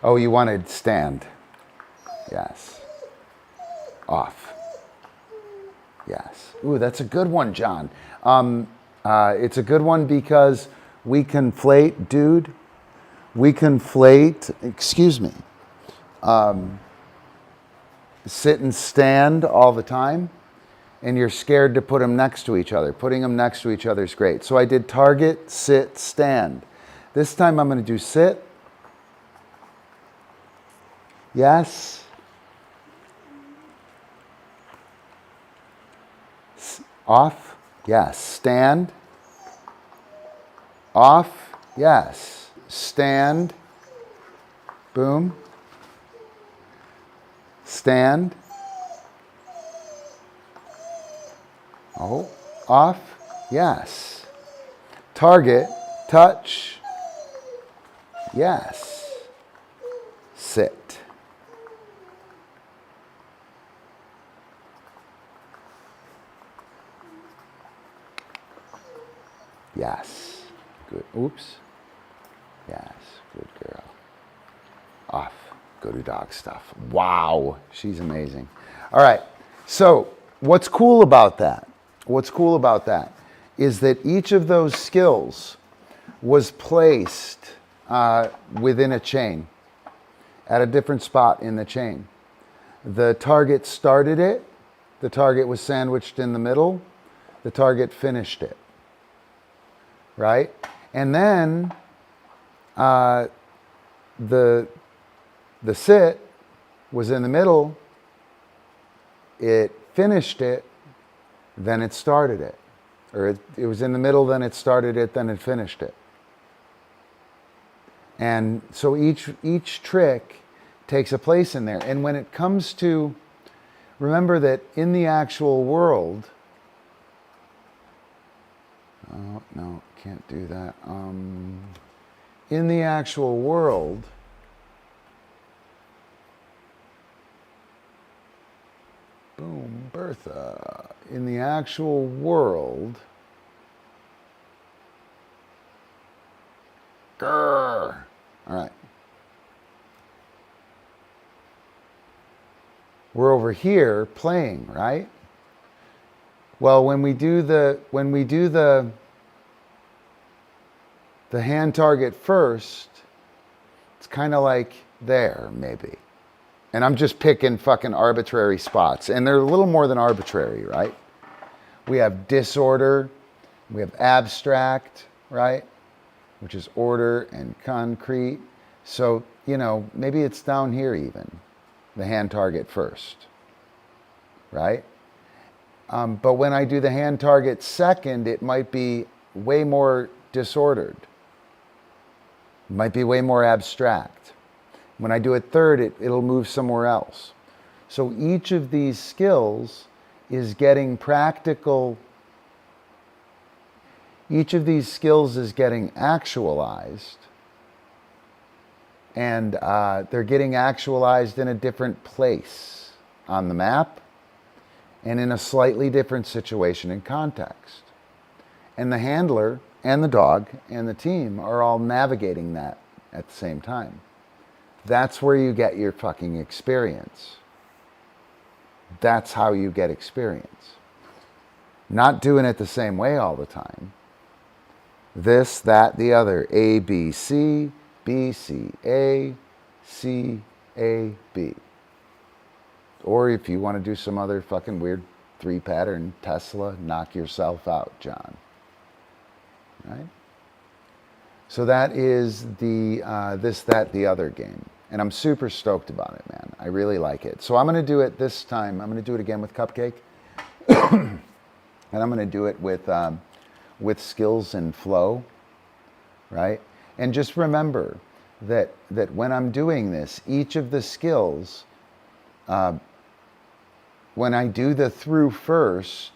Oh, you wanted stand. Yes. Off. Yes. Ooh, that's a good one, John. It's a good one because we conflate, dude. We conflate, excuse me, sit and stand all the time, and you're scared to put them next to each other. Putting them next to each other is great. So I did target, sit, stand. This time I'm going to do sit. Yes. Off. Yes. Stand. Off. Yes. Stand. Boom. Stand. Oh. Off. Yes. Target. Touch. Yes. Sit. Yes. Good. Oops. Yes. Good girl. Off. Go do dog stuff. Wow. She's amazing. All right. So what's cool about that? What's cool about that is that each of those skills was placed within a chain at a different spot in the chain. The target started it. The target was sandwiched in the middle. The target finished it. Right? And then the sit was in the middle, it finished it, then it started it. Or it was in the middle, then it started it, then it finished it. And so each trick takes a place in there. And when it comes to, remember that in the actual world, oh, no, can't do that. In the actual world, boom, Bertha. In the actual world, grrr. All right. we're over here playing, right? Well, when we do the hand target first, it's kind of like there, maybe. And I'm just picking fucking arbitrary spots. And they're a little more than arbitrary, right? We have disorder, we have abstract, right? Which is order and concrete. So, you know, maybe it's down here even, the hand target first, right? But when I do the hand target second, it might be way more disordered. It might be way more abstract. When I do it third, it'll move somewhere else. So each of these skills is getting practical. Each of these skills is getting actualized. And they're getting actualized in a different place on the map and in a slightly different situation and context. And the handler and the dog and the team are all navigating that at the same time. That's where you get your fucking experience. That's how you get experience. Not doing it the same way all the time. This, that, the other. A, B, C, B, C, A, C, A, B. Or if you want to do some other fucking weird 3-pattern Tesla, knock yourself out, John. Right? So that is the this, that, the other game. And I'm super stoked about it, man. I really like it. So I'm going to do it this time. I'm going to do it again with Cupcake. And I'm going to do it with skills and flow, right? And just remember that when I'm doing this, each of the skills, when I do the through first,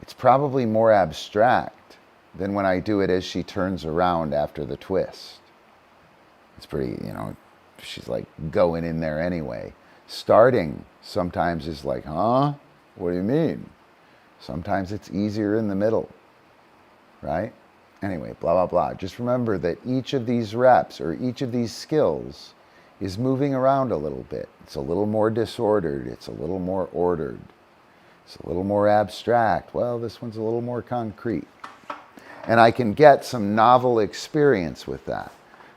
it's probably more abstract than when I do it as she turns around after the twist. It's pretty, you know, she's like going in there anyway. Starting sometimes is like, huh? What do you mean? Sometimes it's easier in the middle, right? Anyway, blah, blah, blah. Just remember that each of these reps or each of these skills is moving around a little bit. It's a little more disordered. It's a little more ordered. It's a little more abstract. Well, this one's a little more concrete. And I can get some novel experience with that.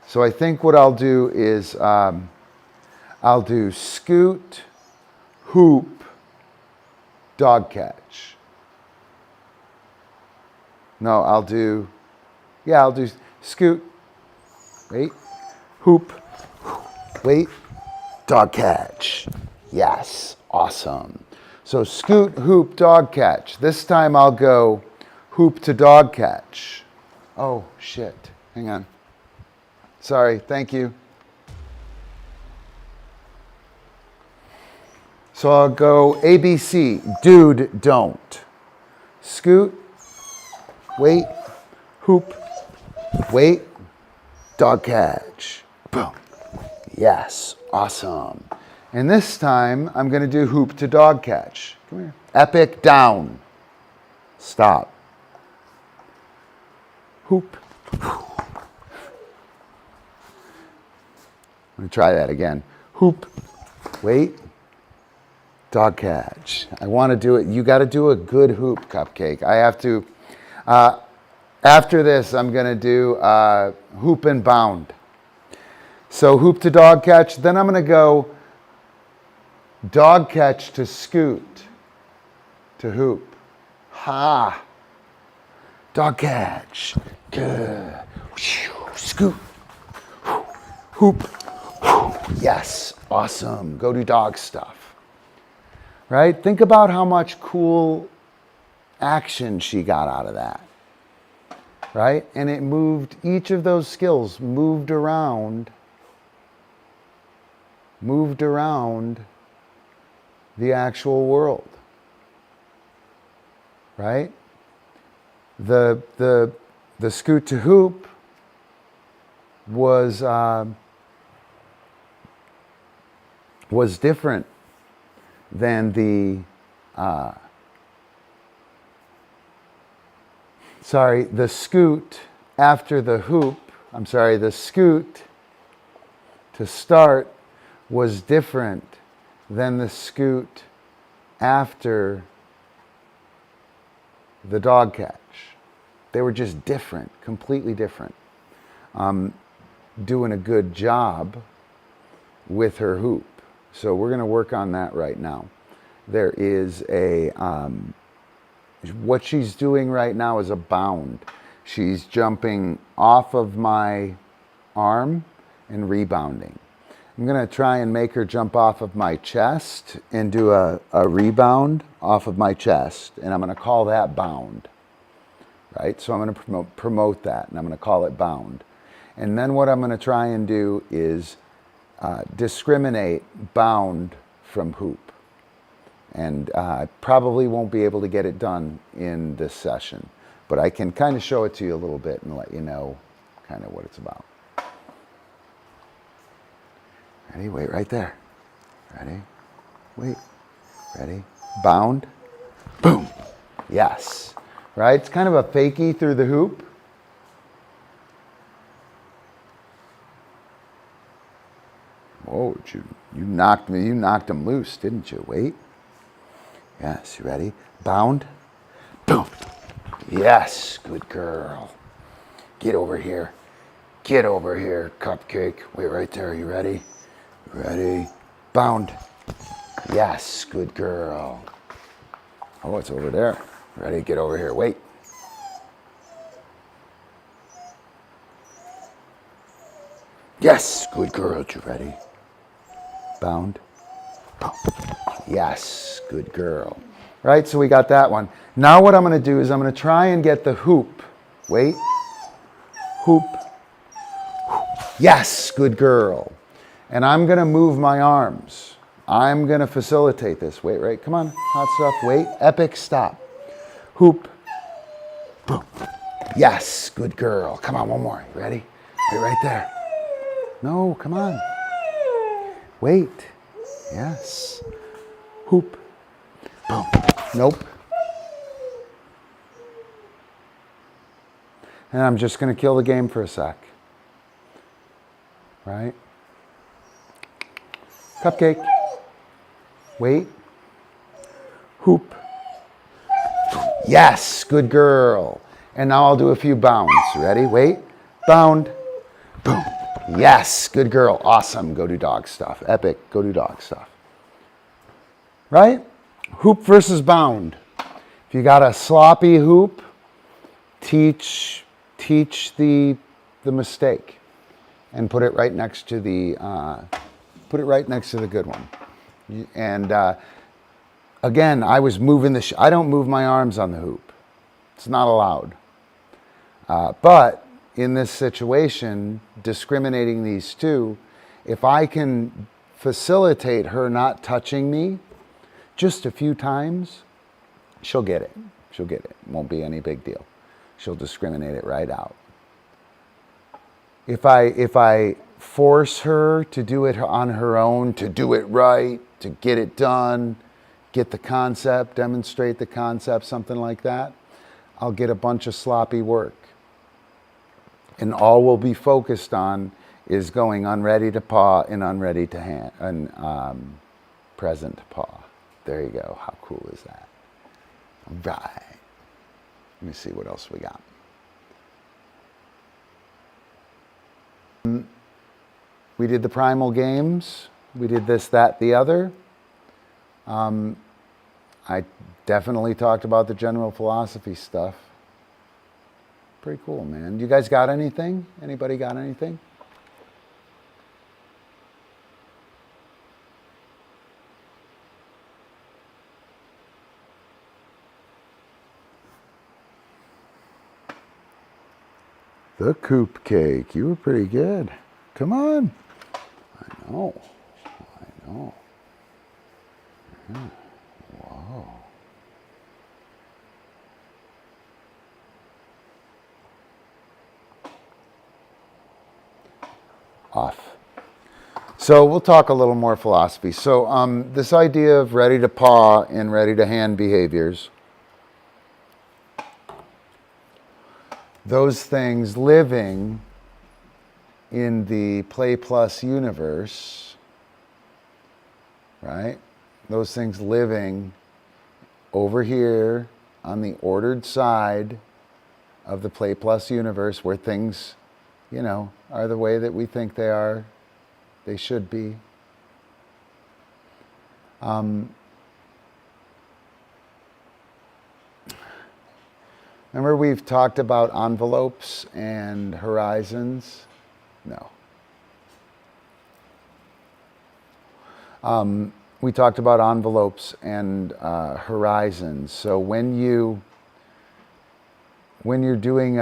So I think what I'll do is I'll do scoot, hoop, dog catch. No, I'll do scoot, wait, hoop, wait, dog catch. Yes, awesome. So scoot, hoop, dog catch. This time I'll go hoop to dog catch. Oh, shit. Hang on. Sorry, thank you. So I'll go ABC, dude, don't. Scoot, wait, hoop, wait, dog catch. Boom. Yes, awesome. And this time, I'm going to do hoop to dog catch. Come here. Epic down. Stop. Hoop. I'm going to try that again. Hoop, wait, dog catch. I want to do it. You got to do a good hoop, Cupcake. I have to. After this, I'm going to do hoop and bound. So hoop to dog catch. Then I'm going to go dog catch to scoot to hoop. Ha. Dog catch. Good. Scoot. Hoop. Yes. Awesome. Go do dog stuff. Right? Think about how much cool action she got out of that. Right? And it moved, each of those skills moved around the actual world. Right? The scoot to hoop was different than the scoot after the hoop. The scoot to start was different then the scoot after the dog catch. They were just different, completely different. Doing a good job with her hoop. So we're going to work on that right now. There is what she's doing right now is a bound. She's jumping off of my arm and rebounding. I'm going to try and make her jump off of my chest and do a rebound off of my chest, and I'm going to call that bound. Right? So I'm going to promote that, and I'm going to call it bound. And then what I'm going to try and do is discriminate bound from hoop. And I probably won't be able to get it done in this session, but I can kind of show it to you a little bit and let you know kind of what it's about. Ready? Wait right there. Ready? Wait. Ready? Bound. Boom. Yes. Right? It's kind of a fakie through the hoop. Whoa, you knocked him loose, didn't you? Wait. Yes, you ready? Bound. Boom. Yes, good girl. Get over here. Get over here, Cupcake. Wait right there. You ready? Ready. Bound. Yes, good girl. Oh, it's over there. Ready? Get over here. Wait. Yes, good girl. You ready? Bound. Boom. Yes, good girl. Right, so we got that one. Now what I'm going to do is I'm going to try and get the hoop. Wait. Hoop. Yes, good girl. And I'm going to move my arms. I'm going to facilitate this. Wait, right, come on. Hot stuff. Wait. Epic. Stop. Hoop. Boom. Yes, good girl. Come on, one more. You ready? Wait right there. No, come on. Wait. Yes. Hoop. Boom. Nope. And I'm just going to kill the game for a sec. Right? Cupcake. Wait. Hoop. Yes, good girl. And now I'll do a few bounds. Ready? Wait. Bound. Boom. Yes, good girl. Awesome. Go do dog stuff. Epic. Go do dog stuff. Right? Hoop versus bound. If you got a sloppy hoop, teach the mistake and put it right next to the good one. And again, I was moving I don't move my arms on the hoop. It's not allowed. But in this situation, discriminating these two, if I can facilitate her not touching me just a few times, she'll get it. She'll get it. Won't be any big deal. She'll discriminate it right out. If I force her to do it on her own, to do it right, to get it done, get the concept, demonstrate the concept, something like that, I'll get a bunch of sloppy work. And all we'll be focused on is going unready to paw and unready to hand, and present to paw. There you go. How cool is that? All right. Let me see what else we got. We did the Primal Games. We did this, that, the other. I definitely talked about the general philosophy stuff. Pretty cool, man. You guys got anything? Anybody got anything? The Cupcake. You were pretty good. Come on. I know. Yeah. Whoa. Off. So we'll talk a little more philosophy. So this idea of ready to paw and ready to hand behaviors, those things living in the Play Plus universe right? Those things living over here on the ordered side of the play plus universe where things, you know, are the way that we think they are, they should be. Remember we've talked about envelopes and horizons? No. We talked about envelopes and horizons. So when you're doing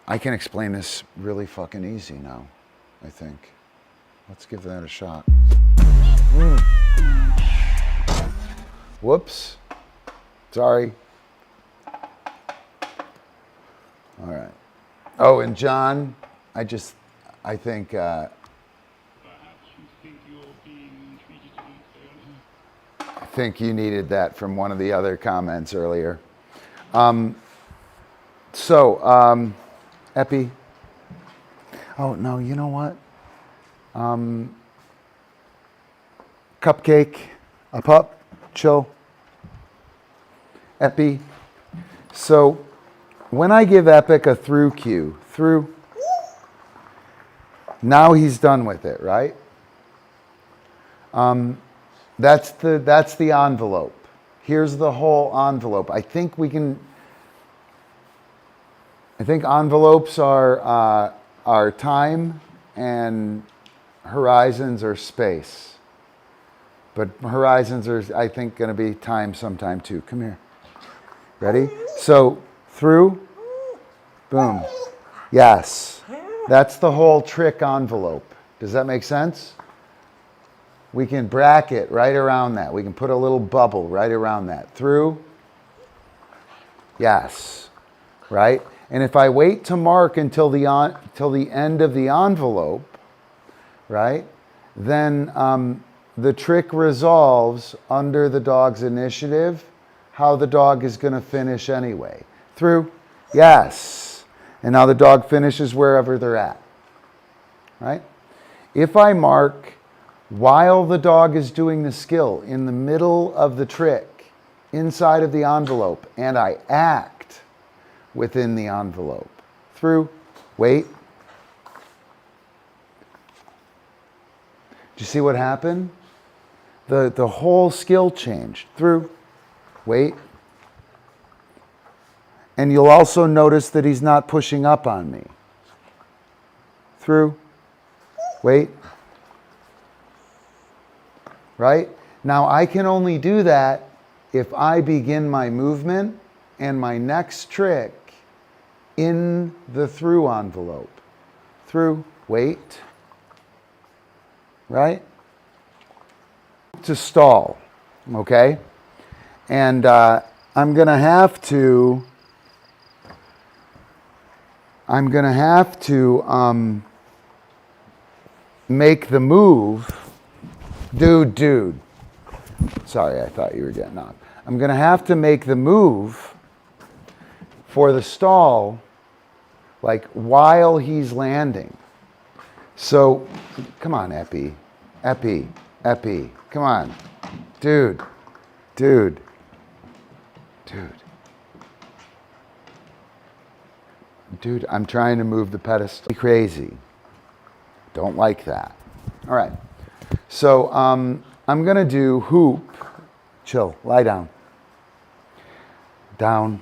I can explain this really fucking easy now, I think. Let's give that a shot. Whoops. Sorry. All right. Oh, and John, I think... Perhaps you think you're being treated unfairly. I think you needed that from one of the other comments earlier. Epi. Oh, no, you know what? Cupcake, a pup, chill. Epi. So when I give Epic a through cue, through, now he's done with it, right? That's the envelope. Here's the whole envelope. I think envelopes are time and horizons are space. But horizons are, I think, going to be time sometime too. Come here. Ready? So, through, boom. Yes. That's the whole trick envelope. Does that make sense? We can bracket right around that. We can put a little bubble right around that. Through. Yes. Right? And if I wait to mark until the end of the envelope, right, then the trick resolves under the dog's initiative how the dog is going to finish anyway. Through. Yes. And now the dog finishes wherever they're at. Right? If I mark while the dog is doing the skill in the middle of the trick, inside of the envelope, and I act within the envelope. Through. Wait. Do you see what happened? The whole skill changed. Through. Wait. And you'll also notice that he's not pushing up on me. Through. Wait. Right? Now I can only do that if I begin my movement and my next trick in the through envelope. Through. Wait. Right? To stall. Okay? And I'm going to have to make the move. Dude. Sorry, I thought you were getting off. I'm going to have to make the move for the stall like while he's landing. So, come on, Epi. Come on. Dude. Dude, I'm trying to move the pedestal. Crazy. Don't like that. All right. So I'm going to do hoop. Chill. Lie down. Down.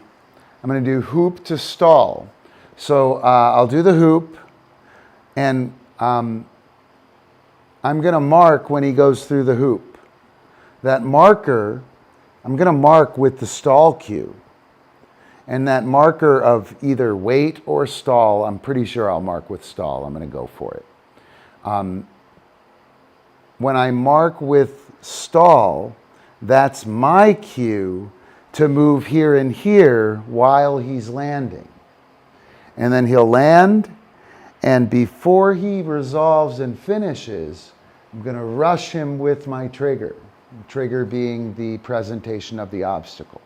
I'm going to do hoop to stall. So I'll do the hoop, and I'm going to mark when he goes through the hoop. That marker, I'm going to mark with the stall cue. And that marker of either wait or stall, I'm pretty sure I'll mark with stall. I'm going to go for it. When I mark with stall, that's my cue to move here and here while he's landing. And then he'll land, and before he resolves and finishes, I'm going to rush him with my trigger. Trigger being the presentation of the obstacle.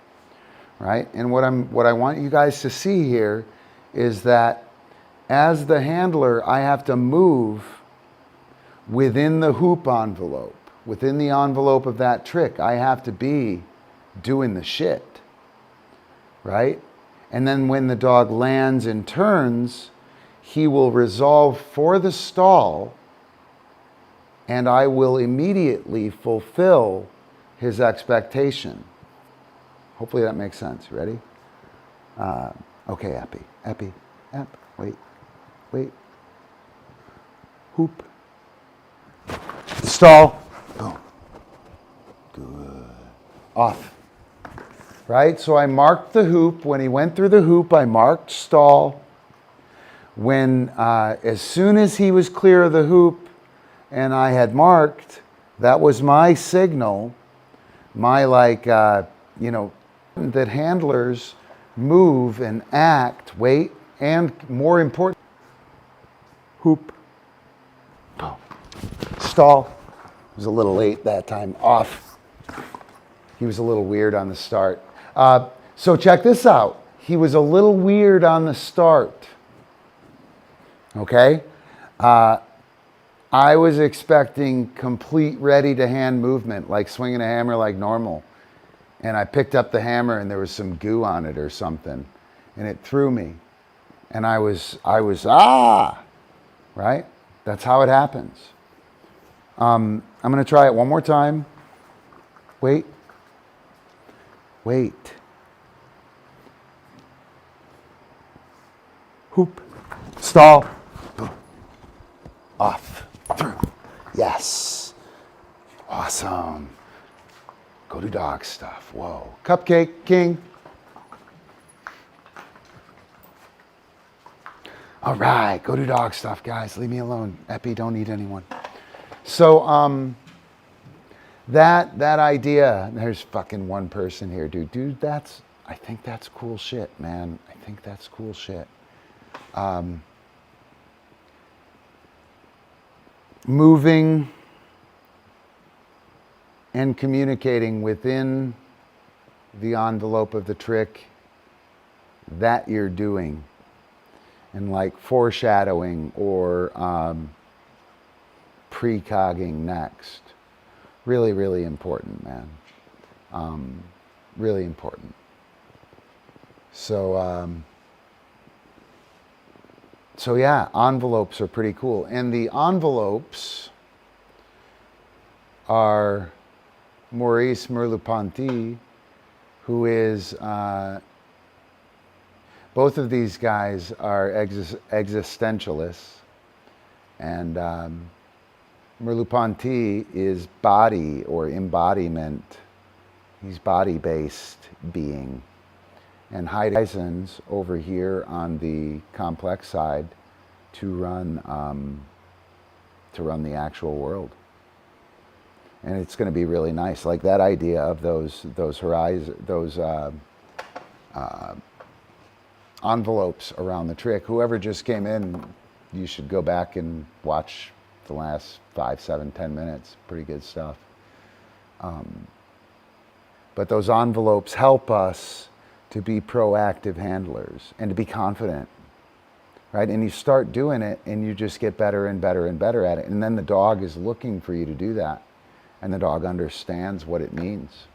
Right? And what I want you guys to see here is that as the handler, I have to move within the hoop envelope, within the envelope of that trick, I have to be doing the shit, right? And then when the dog lands and turns, he will resolve for the stall, and I will immediately fulfill his expectation. Hopefully that makes sense. Ready? Okay, Epi, wait. Hoop. Stall. Boom. Good. Off. Right? So I marked the hoop. When he went through the hoop, I marked stall. When, as soon as he was clear of the hoop and I had marked, that was my signal, my that handlers move and act, wait, and more important, hoop, boom, stall. It was a little late that time, off. He was a little weird on the start. So check this out. He was a little weird on the start. Okay? I was expecting complete ready-to-hand movement, like swinging a hammer like normal. And I picked up the hammer and there was some goo on it or something. And it threw me. And I was, right? That's how it happens. I'm going to try it one more time. Wait. Hoop. Stall. Boom. Off. Through. Yes. Awesome. Go to dog stuff. Whoa. Cupcake, king. All right. Go to dog stuff, guys. Leave me alone. Epi, don't eat anyone. So, that idea, there's fucking one person here, dude. Dude, I think that's cool shit, man. I think that's cool shit. Moving and communicating within the envelope of the trick that you're doing, and like foreshadowing or precogging next. Really, really important, man. Really important. So yeah, envelopes are pretty cool. And the envelopes are Maurice Merleau-Ponty, who is, both of these guys are existentialists. And Merleau-Ponty is body or embodiment. He's body-based being. And Heidegger's over here on the complex side to run the actual world. And it's going to be really nice. Like that idea of those envelopes around the trick. Whoever just came in, you should go back and watch the last 5, 7, 10 minutes. Pretty good stuff. But those envelopes help us to be proactive handlers and to be confident, right? And you start doing it and you just get better and better and better at it. And then the dog is looking for you to do that. And the dog understands what it means.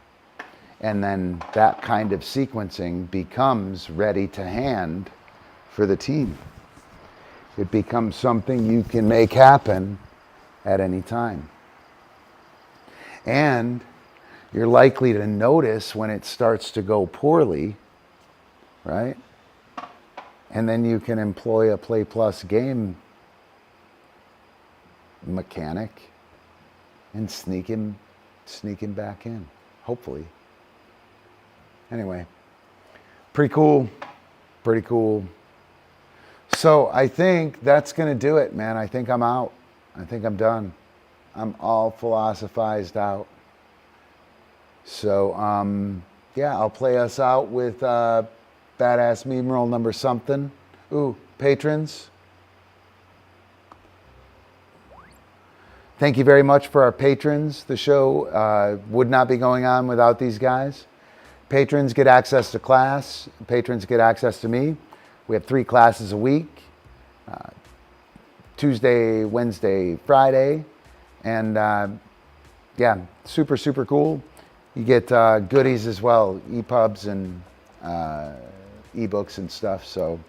And then that kind of sequencing becomes ready to hand for the team. It becomes something you can make happen at any time. And you're likely to notice when it starts to go poorly, right? And then you can employ a play plus game mechanic and sneak him back in, hopefully. Anyway, pretty cool. So I think that's going to do it, man. I think I'm out. I think I'm done. I'm all philosophized out. So, yeah, I'll play us out with Badass Meme Roll number something. Ooh, patrons. Thank you very much for our patrons. The show would not be going on without these guys. Patrons get access to class. Patrons get access to me. We have 3 classes a week. Tuesday, Wednesday, Friday. And yeah, super, super cool. You get goodies as well, EPUBs and ebooks and stuff. So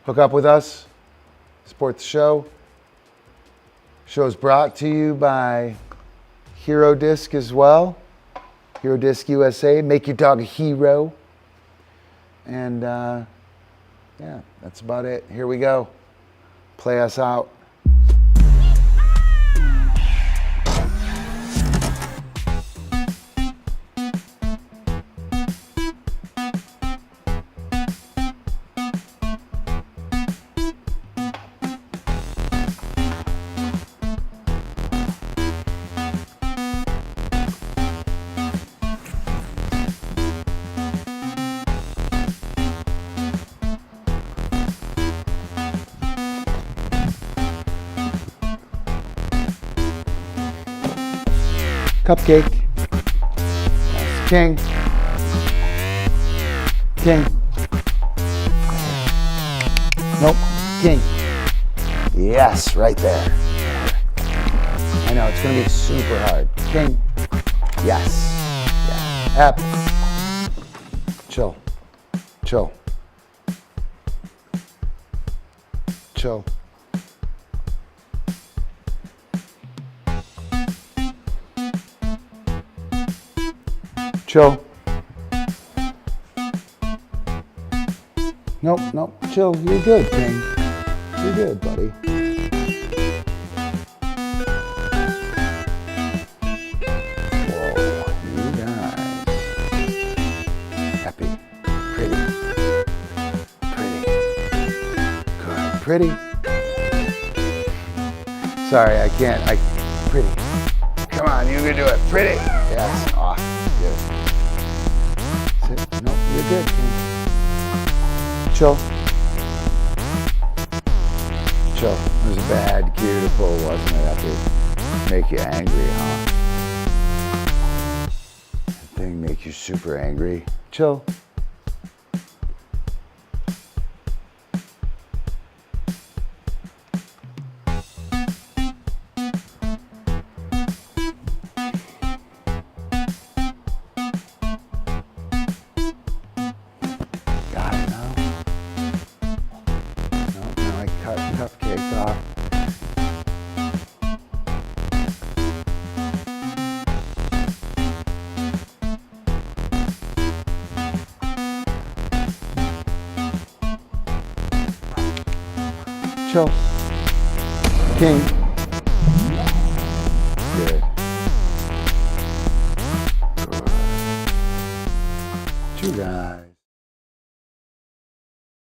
hook up with us, support the show. Show's brought to you by Hero Disc as well. Hero Disc USA, make your dog a hero. And yeah, that's about it. Here we go. Play us out. Cupcake. King. King. Nope. King. Yes, right there. I know, it's going to be super hard. King. Yes. Yeah. Up. Chill. Chill. Chill. Chill. Nope, nope, chill. You're good, King. You're good, buddy. Whoa, you guys. Happy. Pretty. Pretty. Good. Pretty. Sorry, I can't. Pretty. Come on, you can do it. Pretty. Yes. Off. Good. Sit. Nope, you're good, King. Chill. Chill. It was a bad cue to pull, wasn't it? That would make you angry, huh? That thing make you super angry. Chill. Cupcake off. Chill. King. Good. Good. Two guys.